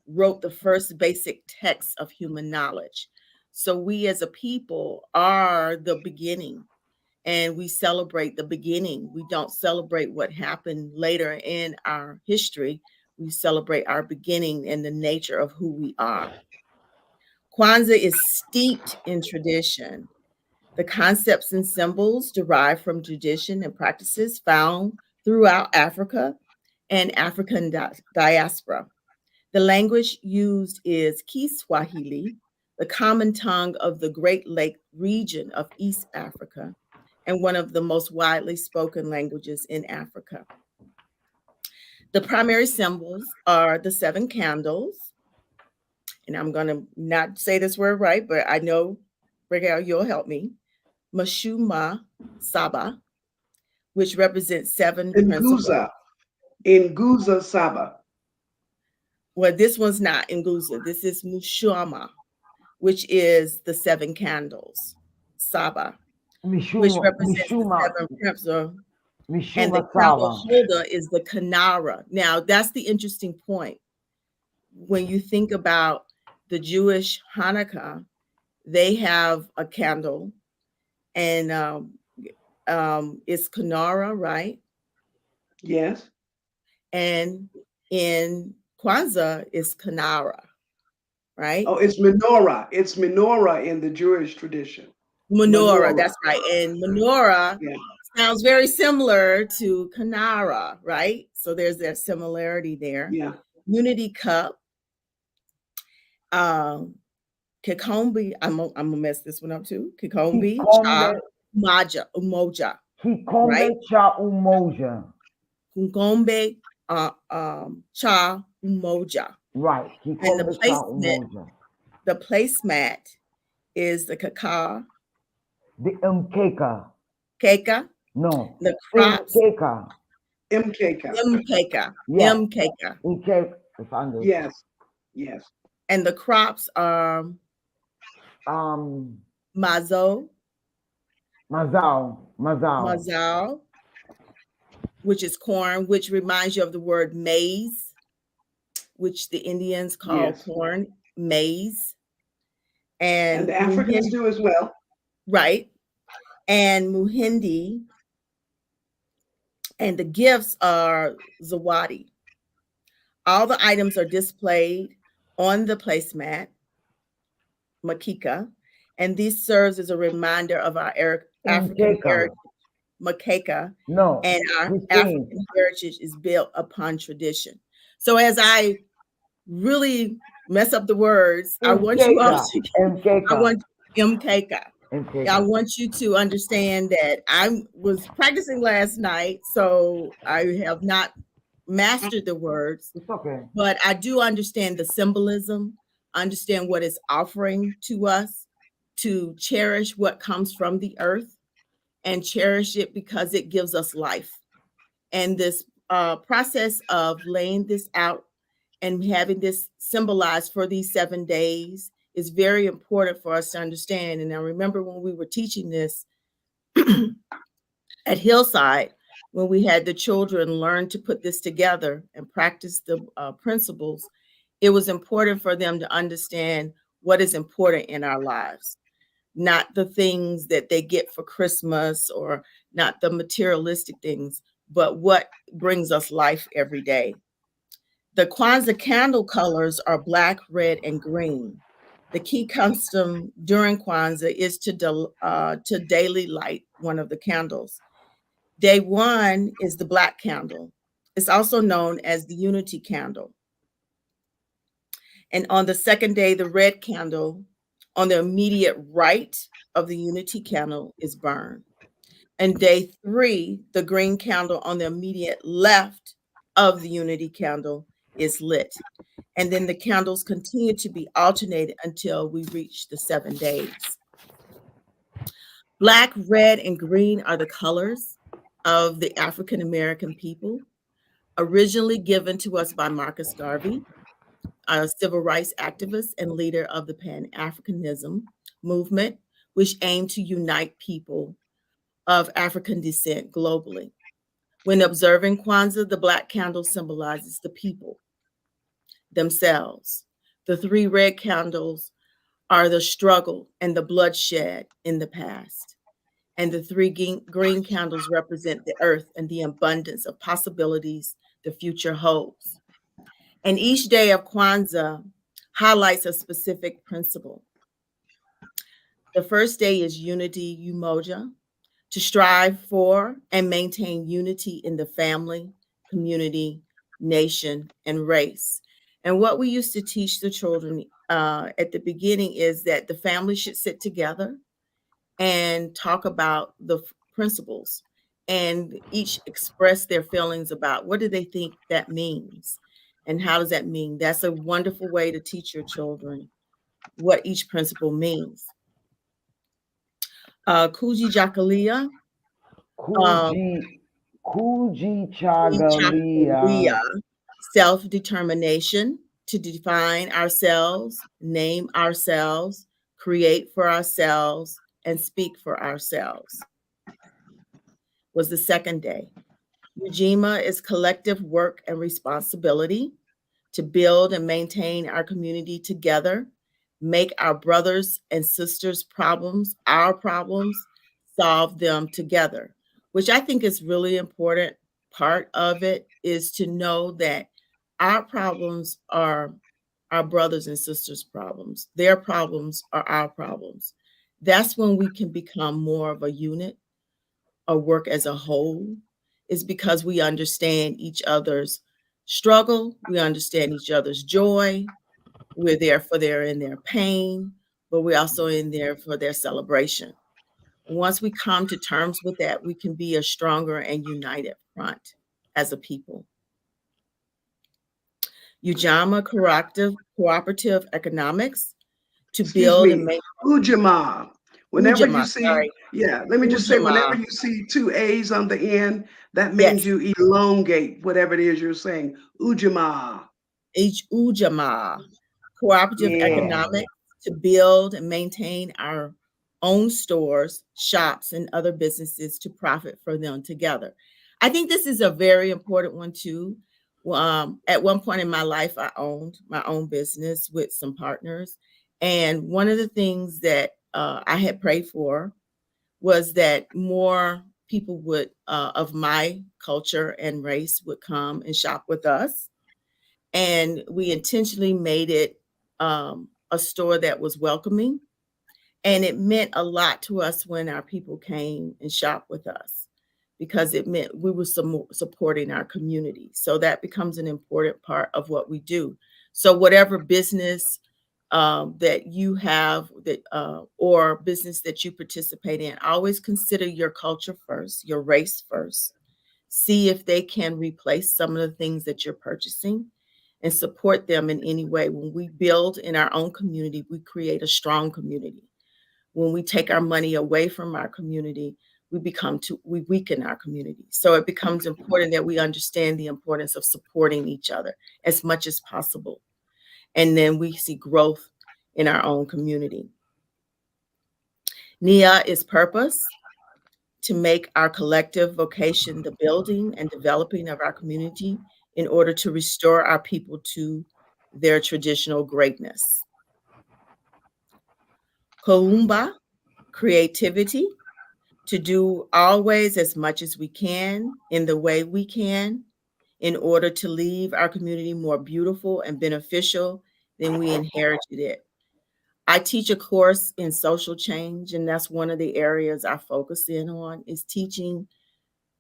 wrote the first basic text of human knowledge. So we as a people are the beginning, and we celebrate the beginning. We don't celebrate what happened later in our history. We celebrate our beginning and the nature of who we are. Kwanzaa is steeped in tradition. The concepts and symbols derive from tradition and practices found throughout Africa and African diaspora. The language used is Kiswahili, the common tongue of the Great Lake region of East Africa, and one of the most widely spoken languages in Africa. The primary symbols are the seven candles, and I'm going to not say this word right, but I know, Raquel, you'll help me. Mashuma Saba, which represents seven principles. Nguza Saba. Well, this one's not Nguza. This is Mushama, which is the seven candles. Saba, which represents the seven principles. And the candle holder is the Kanara. Now, that's the interesting point. When you think about the Jewish Hanukkah, they have a candle, and it's Kanara, right? Yes. And in Kwanzaa, it's Kanara, right? Oh, it's menorah. It's menorah in the Jewish tradition. Menorah, that's right. And menorah sounds very similar to Kanara, right? So there's that similarity there. Yeah. Unity cup. Kikombe, I'm gonna mess this one up too. Kikombe cha umoja. Kikombe cha umoja. Kikombe cha umoja. Right. And the placemat is the kaka. The mkeka. Keka? No. The crops. Mkeka. Mkeka. Mkeka. Yes. Mkeka. Mkeka. Yes. Yes. And the crops are Mazao, which is corn, which reminds you of the word maize, which the Indians call corn, maize. And the Africans do as well. Right. And muhindi. And the gifts are zawadi. All the items are displayed on the placemat, makika, and this serves as a reminder of our African heritage, makeka, and our African heritage is built upon tradition. So as I really mess up the words, I want you all to, I want you to understand that I was practicing last night, so I have not mastered the words. It's okay. But I do understand the symbolism, understand what it's offering to us, to cherish what comes from the earth and cherish it because it gives us life. And this process of laying this out and having this symbolized for these 7 days is very important for us to understand. And I remember when we were teaching this at Hillside, when we had the children learn to put this together and practice the principles, it was important for them to understand what is important in our lives, not the things that they get for Christmas or not the materialistic things, but what brings us life every day. The Kwanzaa candle colors are black, red, and green. The key custom during Kwanzaa is to daily light one of the candles. Day one is the black candle. It's also known as the unity candle. And on the second day, the red candle on the immediate right of the unity candle is burned. And day three, the green candle on the immediate left of the unity candle is lit. And then the candles continue to be alternated until we reach the 7 days. Black, red, and green are the colors of the African American people, originally given to us by Marcus Garvey, a civil rights activist and leader of the Pan-Africanism movement, which aimed to unite people of African descent globally. When observing Kwanzaa, the black candle symbolizes the people themselves. The 3 red candles are the struggle and the bloodshed in the past. And the 3 green candles represent the earth and the abundance of possibilities the future holds. And each day of Kwanzaa highlights a specific principle. The first day is Unity Umoja, to strive for and maintain unity in the family, community, nation, and race. And what we used to teach the children at the beginning is that the family should sit together and talk about the principles and each express their feelings about what do they think that means and how does that mean. That's a wonderful way to teach your children what each principle means. Kuji Jakalia, um, Kuji, Kuji Chagalia. self-determination, to define ourselves, name ourselves, create for ourselves, and speak for ourselves, was the second day. Ujima is collective work and responsibility, to build and maintain our community together, make our brothers and sisters' problems our problems, solve them together, which I think is really important. Part of it is to know that our problems are our brothers and sisters' problems. Their problems are our problems. That's when we can become more of a unit or work as a whole, is because we understand each other's struggle, we understand each other's joy, we're there for their in their pain, but we're also in there for their celebration. Once we come to terms with that, we can be a stronger and united front as a people. Ujamaa cooperative economics, to Excuse build and me, make Ujamaa. Whenever you Ujamaa, see, sorry, yeah, let me just say, whenever Ujamaa, you see two A's on the end, that means yes, you elongate whatever it is you're saying. Ujamaa. Ujamaa, cooperative Yeah. economics, to build and maintain our own stores, shops, and other businesses to profit for them together. I think this is a very important one too. At one point in my life, I owned my own business with some partners. And one of the things that I had prayed for was that more people would of my culture and race would come and shop with us, and we intentionally made it a store that was welcoming. And it meant a lot to us when our people came and shopped with us, because it meant we were supporting our community. So that becomes an important part of what we do. So whatever business that you have, that or business that you participate in, always consider your culture first, your race first. See if they can replace some of the things that you're purchasing, and support them in any way. When we build in our own community, we create a strong community. When we take our money away from our community, we weaken our community. So it becomes important that we understand the importance of supporting each other as much as possible. And then we see growth in our own community. Nia is purpose, to make our collective vocation the building and developing of our community in order to restore our people to their traditional greatness. Koumba, creativity, to do always as much as we can in the way we can in order to leave our community more beautiful and beneficial than we inherited it. I teach a course in social change, and that's one of the areas I focus in on, is teaching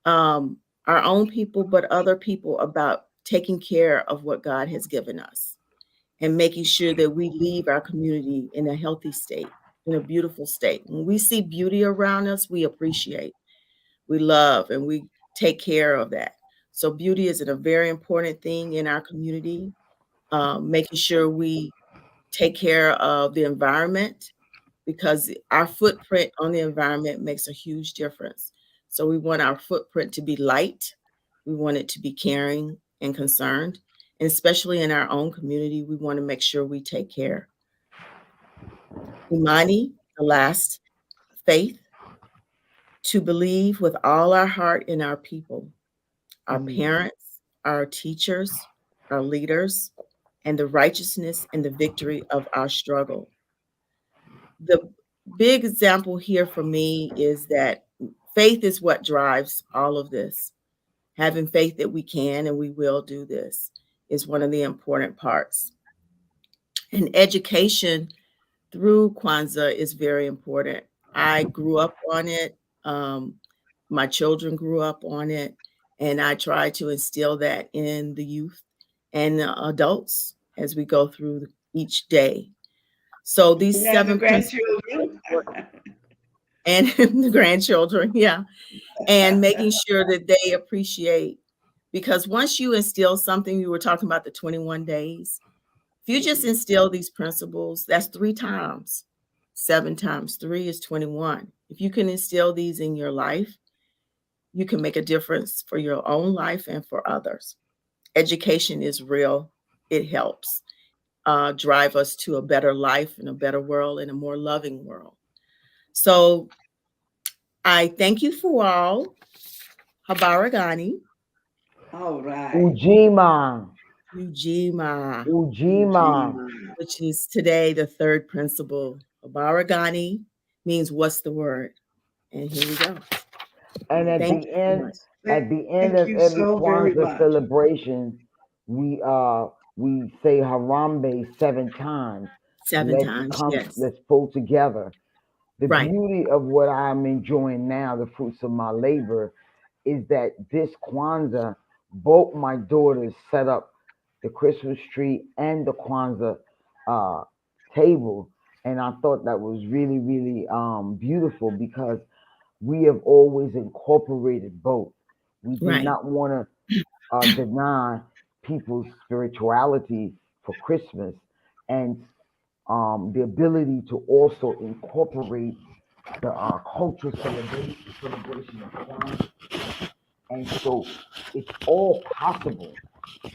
our own people, but other people, about taking care of what God has given us and making sure that we leave our community in a healthy state, in a beautiful state. When we see beauty around us, we appreciate, we love, and we take care of that. So beauty is a very important thing in our community, making sure we take care of the environment, because our footprint on the environment makes a huge difference. So we want our footprint to be light. We want it to be caring and concerned. And especially in our own community, we want to make sure we take care. Imani, the last, faith, to believe with all our heart in our people, our parents, our teachers, our leaders, and the righteousness and the victory of our struggle. The big example here for me is that faith is what drives all of this. Having faith that we can and we will do this is one of the important parts. And education through Kwanzaa is very important. I grew up on it. My children grew up on it, and I try to instill that in the youth and the adults as we go through each day. So these And the 7 principles are grandchildren. important, and the grandchildren, yeah, and making sure that they appreciate, because once you instill something, you were talking about the 21 days. If you just instill these principles, that's 3 times. 7 times 3 is 21. If you can instill these in your life, you can make a difference for your own life and for others. Education is real. It helps drive us to a better life and a better world and a more loving world. So I thank you for all. Habaragani, All right. Ujima. Ujima, Ujima. Ujima. which is today the 3rd principle. Habaragani means what's the word? And here we go. And at Thank the you so end, much. at the end Thank of you every so very Kwanzaa much. celebration, we say Harambe 7 times. 7 times, yes. Let's pull together. The Right, beauty of what I'm enjoying now, the fruits of my labor, is that this Kwanzaa, both my daughters set up the Christmas tree and the Kwanzaa uh, table, and I thought that was really, really beautiful because we have always incorporated both. We did right. not want to deny people's spirituality for Christmas and the ability to also incorporate the cultural celebration of Kwanzaa. And so it's all possible.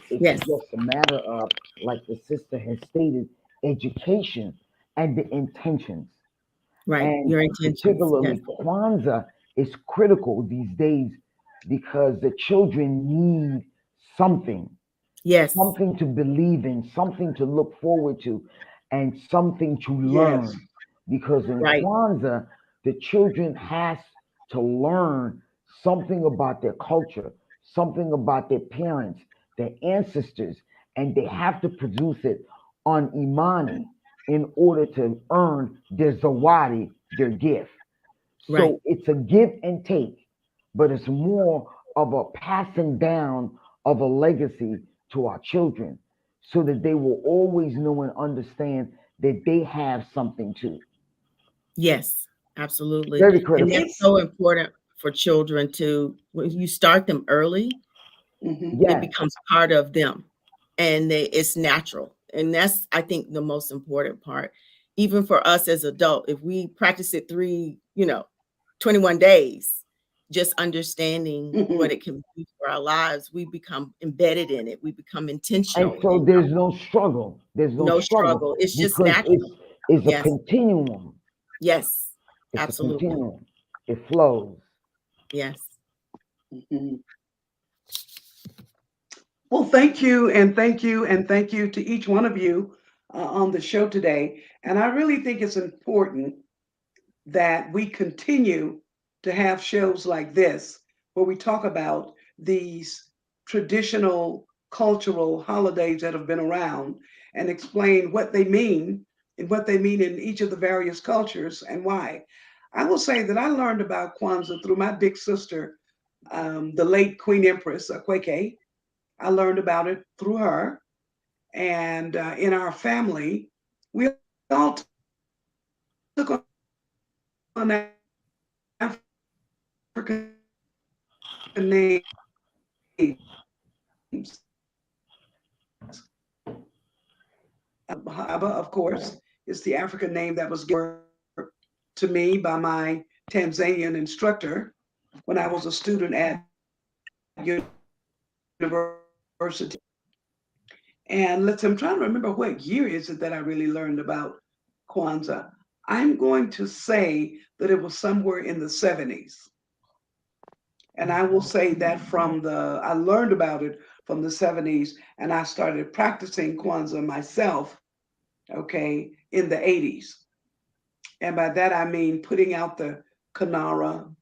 It's Yes, just a matter of, like the sister has stated, education and the intentions. right. And Your intentions. Yes, particularly Kwanzaa is critical these days because the children need something, yes, something to believe in, something to look forward to, and something to Yes. learn. Because in right. Kwanzaa, the children has to learn something about their culture, something about their parents, their ancestors, and they have to produce it on Imani in order to earn their Zawadi, their gift. Right. So it's a give and take, but it's more of a passing down of a legacy to our children so that they will always know and understand that they have something too. Yes, absolutely. Very And critical. that's It's so important for children to, when you start them early, mhm. it Yes. becomes part of them and it's natural. And that's, I think, the most important part. Even for us as adult, if we practice it 21 days, just understanding what Mhm. it can be for our lives, we become embedded in it. We become And intentional so and there's no struggle. There's no no struggle struggle. It's just because natural. it's a Yes, continuum. yes, It's a absolutely. continuum. It flows. Yes. Mhm. Well, thank you, and thank you, and thank you to each one of you on the show today. And I really think it's important that we continue to have shows like this where we talk about these traditional cultural holidays that have been around and explain what they mean and what they mean in each of the various cultures and why. I will say that I learned about Kwanzaa through my big sister, the late Queen Empress Kweke. I learned about it through her. And in our family, we all took on African names. Haba, of course, is the African name that was given to me by my Tanzanian instructor when I was a student at university. And I'm trying to remember what year is it that I really learned about Kwanzaa. I'm going to say that it was somewhere in the 70s. And I will say that I learned about it from the 70s and I started practicing Kwanzaa myself, okay, in the 80s. And by that I mean putting out the kanara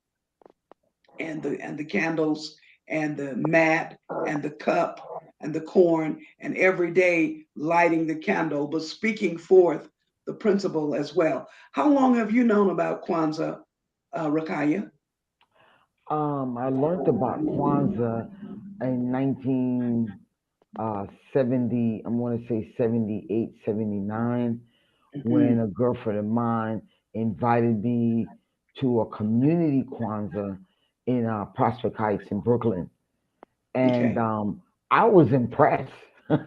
and the candles and the mat and the cup and the corn and every day lighting the candle, but speaking forth the principle as well. How long have you known about Kwanzaa, Rakaya? I learned about Kwanzaa in 1970, I'm going to say 78, 79, when Mhm. a girlfriend of mine invited me to a community Kwanzaa in Prospect Heights in Brooklyn. And Okay. I was impressed.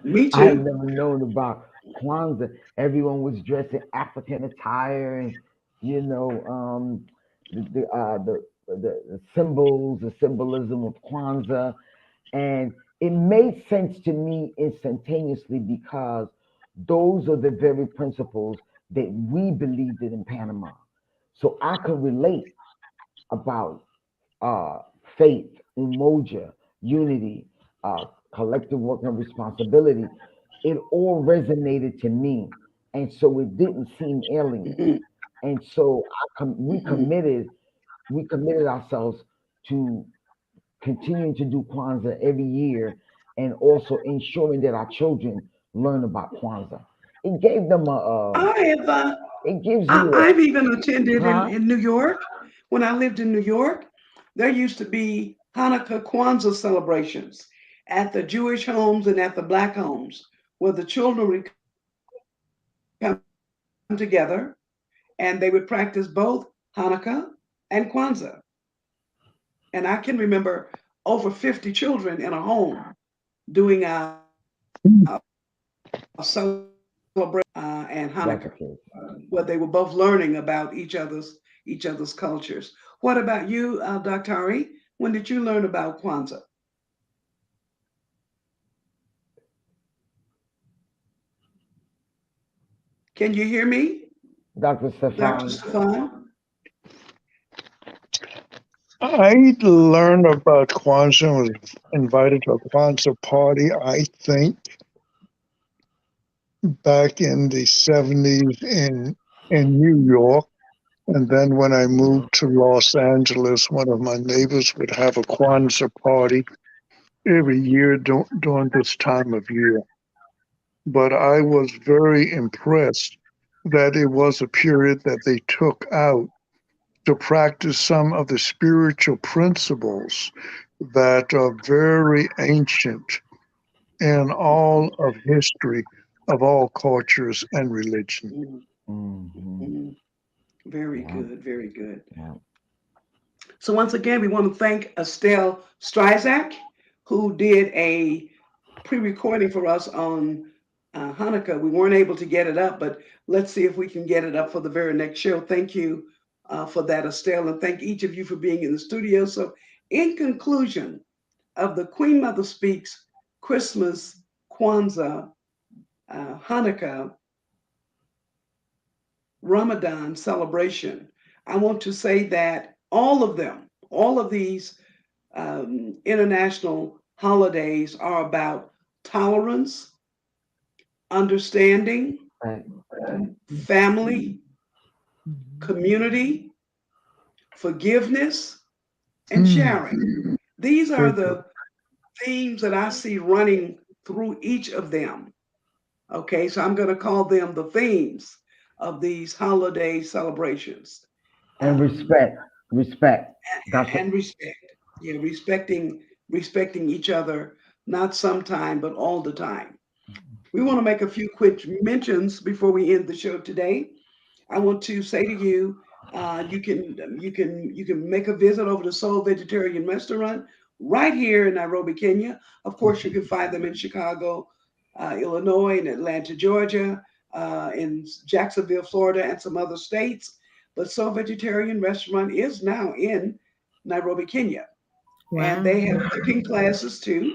Me I had too. never known about Kwanzaa. Everyone was dressed in African attire, and you know, the symbols, the symbolism of Kwanzaa, and it made sense to me instantaneously because those are the very principles that we believed in Panama. So I could relate about uh, faith, umoja, unity, uh, collective work and responsibility. It all resonated to me, and so it didn't seem alien. Mhm. And so Mhm. we committed ourselves to continuing to do Kwanzaa every year, and also ensuring that our children learn about Kwanzaa. It gave them I have. it gives you a, I've even attended huh? in New York. When I lived in New York, there used to be Hanukkah Kwanzaa celebrations at the Jewish homes and at the Black homes, where the children would come together and they would practice both Hanukkah and Kwanzaa. And I can remember over 50 children in a home doing celebrate and That's Hanukkah, the case. where they were both learning about each other's cultures. What about you, Dr. Ari? When did you learn about Kwanzaa? Can you hear me, Dr. Dr. Stefan, Stefan? I learned about Kwanzaa and was invited to a Kwanzaa party, I think, back in the 70s in New York. And then when I moved to Los Angeles, one of my neighbors would have a Kwanzaa party every year during this time of year. But I was very impressed that it was a period that they took out to practice some of the spiritual principles that are very ancient in all of history of all cultures and religion. Mhm. hmm Mhm. Very yeah, good, very good. yeah. So once again, we want to thank Estelle Strizak, who did a pre-recording for us on Hanukkah. We weren't able to get it up, but let's see if we can get it up for the very next show. Thank you for that, Estelle, and thank each of you for being in the studio. So, in conclusion of the Queen Mother Speaks Christmas, Kwanzaa, Hanukkah, Ramadan celebration, I want to say that all of them, all of these international holidays are about tolerance, understanding, Right. family, community, forgiveness, and Mm, sharing. These are very good. the themes that I see running through each of them. Okay, so I'm going to call them the themes of these holiday celebrations. And Um, respect. Dr. and respect. Yeah, respecting each other, not sometime, but all the time. We want to make a few quick mentions before we end the show today. I want to say to you, you can make a visit over to Soul Vegetarian Restaurant right here in Nairobi, Kenya. Of course, you can find them in Chicago, Illinois, and Atlanta, Georgia, in Jacksonville, Florida, and some other states. But Soul Vegetarian Restaurant is now in Nairobi, Kenya, and Wow. they have cooking classes too.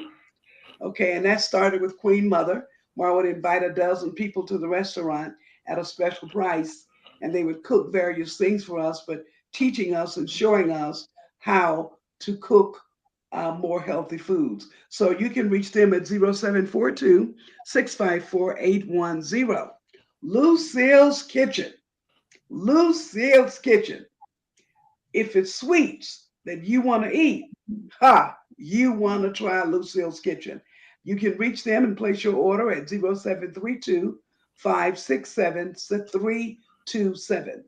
Okay, and that started with Queen Mother, where I would invite a dozen people to the restaurant at a special price, and they would cook various things for us, but teaching us and showing us how to cook more healthy foods. So you can reach them at 0742 654 810. Lucille's Kitchen. Lucille's Kitchen. If it's sweets that you want to eat, you want to try Lucille's Kitchen. You can reach them and place your order at 0732 567 327.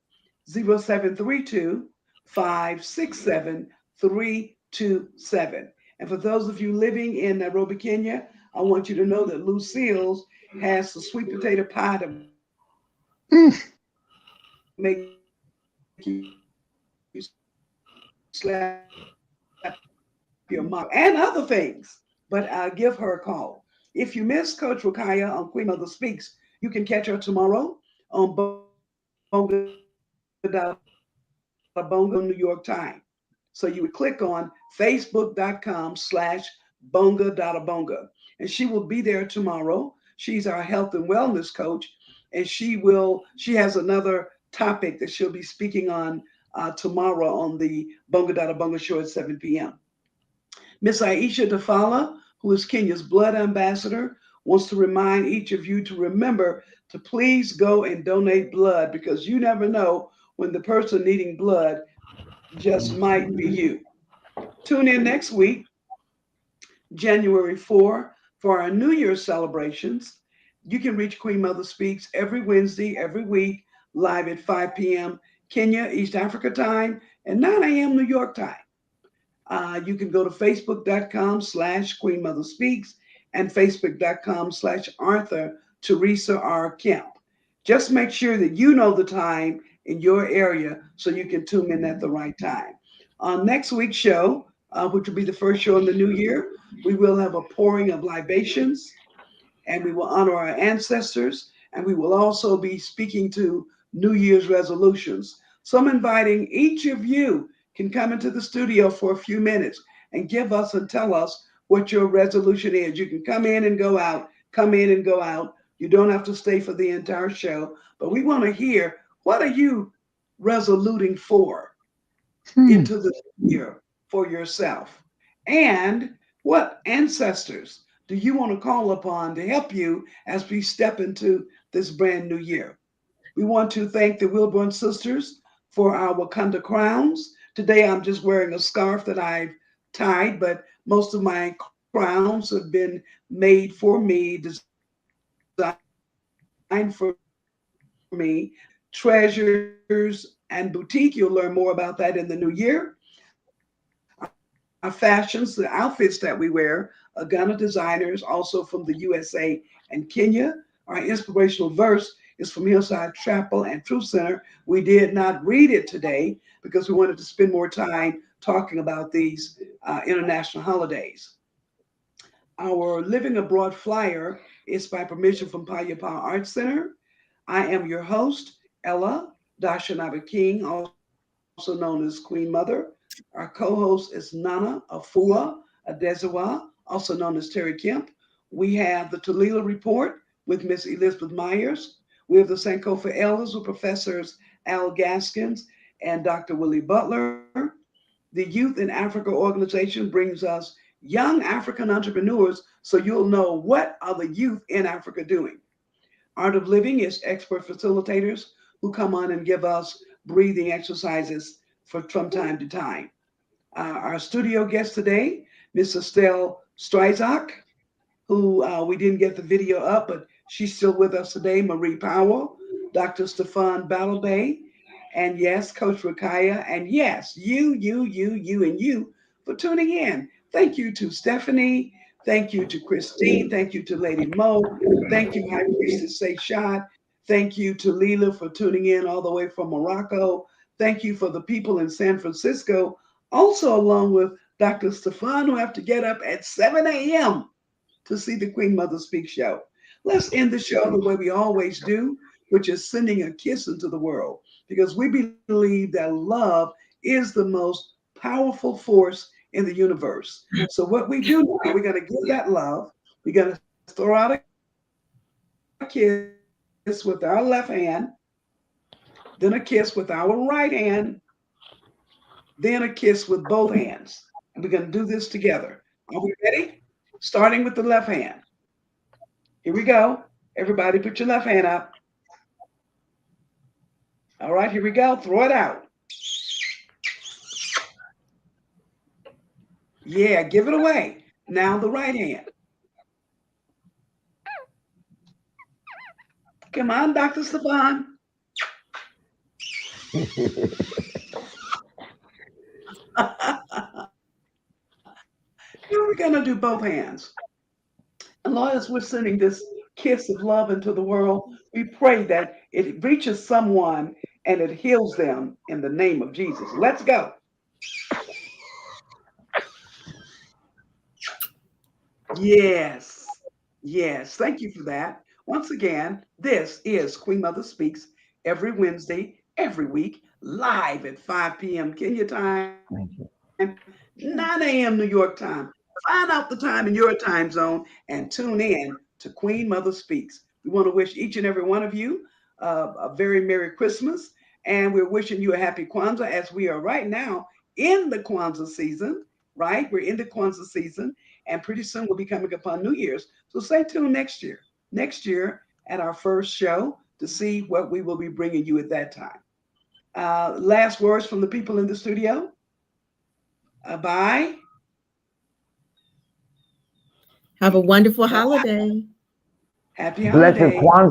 0732 567 327. And for those of you living in Nairobi, Kenya, I want you to know that Lucille's has the sweet potato pie that make you slap your mouth and other things. But give her a call. If you miss Coach Rakaya on Queen Mother Speaks, you can catch her tomorrow on Bonga New York Time. So you would click on facebook.com/bonga.abonga. And she will be there tomorrow. She's our health and wellness coach. And she has another topic that she'll be speaking on tomorrow on the Bonga show at 7 p.m. Miss Aisha Tafala, who is Kenya's blood ambassador, wants to remind each of you to remember to please go and donate blood because you never know when the person needing blood just might be you. Tune in next week, January 4, for our New Year's celebrations. You can reach Queen Mother Speaks every Wednesday, every week, live at 5 p.m. Kenya, East Africa time, and 9 a.m. New York time. You can go to facebook.com/Queen Mother Speaks and facebook.com/Arthur Teresa R. Kemp. Just make sure that you know the time in your area so you can tune in at the right time. On next week's show, which will be the first show in the new year, we will have a pouring of libations and we will honor our ancestors and we will also be speaking to New Year's resolutions. So I'm inviting each of you can come into the studio for a few minutes and give us and tell us what your resolution is. You can come in and go out, come in and go out. You don't have to stay for the entire show, but we want to hear what are you resoluting for into the year for yourself? And what ancestors do you want to call upon to help you as we step into this brand new year? We want to thank the Wilburn sisters for our Wakanda crowns. Today I'm just wearing a scarf that I've tied, but most of my crowns have been made for me, designed for me. Treasures and Boutique, you'll learn more about that in the new year. Our fashions, the outfits that we wear, are Ghana designers, also from the USA and Kenya. Our inspirational verse is from Hillside Chapel and Truth Center. We did not read it today because we wanted to spend more time talking about these international holidays. Our Living Abroad flyer is by permission from Payapa Arts Center. I am your host, Ella Dashanaba King, also known as Queen Mother. Our co-host is Nana Afua Adezawa, also known as Terry Kemp. We have the Talila Report with Miss Elizabeth Myers. We have the Sankofa Elders with Professors Al Gaskins and Dr. Willie Butler. The Youth in Africa organization brings us young African entrepreneurs so you'll know what are the youth in Africa doing. Art of Living is expert facilitators who come on and give us breathing exercises from time to time. Our studio guest today, Miss Estelle Stryzak, who we didn't get the video up, but she's still with us today, Marie Powell, Dr. Stefan Balabay, and yes, Coach Rakaya, and yes, you, and you for tuning in. Thank you to Stephanie. Thank you to Christine. Thank you to Lady Mo. Thank you, High Priestess Seyshat. Thank you to Leela for tuning in all the way from Morocco. Thank you for the people in San Francisco, also along with Dr. Stefan, who have to get up at 7 a.m. to see the Queen Mother Speak show. Let's end the show the way we always do, which is sending a kiss into the world, because we believe that love is the most powerful force in the universe. So what we do now, we're going to give that love. We're going to throw out a kiss with our left hand, then a kiss with our right hand, then a kiss with both hands. And we're going to do this together. Are we ready? Starting with the left hand. Here we go. Everybody put your left hand up. All right, here we go. Throw it out. Yeah, give it away. Now the right hand. Come on, Dr. Stefan. Now we're going to do both hands. And Lord, as we're sending this kiss of love into the world, we pray that it reaches someone and it heals them in the name of Jesus. Let's go. Yes. Yes. Thank you for that. Once again, this is Queen Mother Speaks every Wednesday, every week, live at 5 p.m. Kenya time, Thank you. 9 a.m. New York time. Find out the time in your time zone and tune in to Queen Mother Speaks. We want to wish each and every one of you a very Merry Christmas, and we're wishing you a happy Kwanzaa as we are right now in the Kwanzaa season, right? We're in the Kwanzaa season, and pretty soon we'll be coming upon New Year's. So stay tuned next year at our first show to see what we will be bringing you at that time. Last words from the people in the studio. Bye. Have a wonderful holiday. Happy Blessed holidays. Kwanzaa.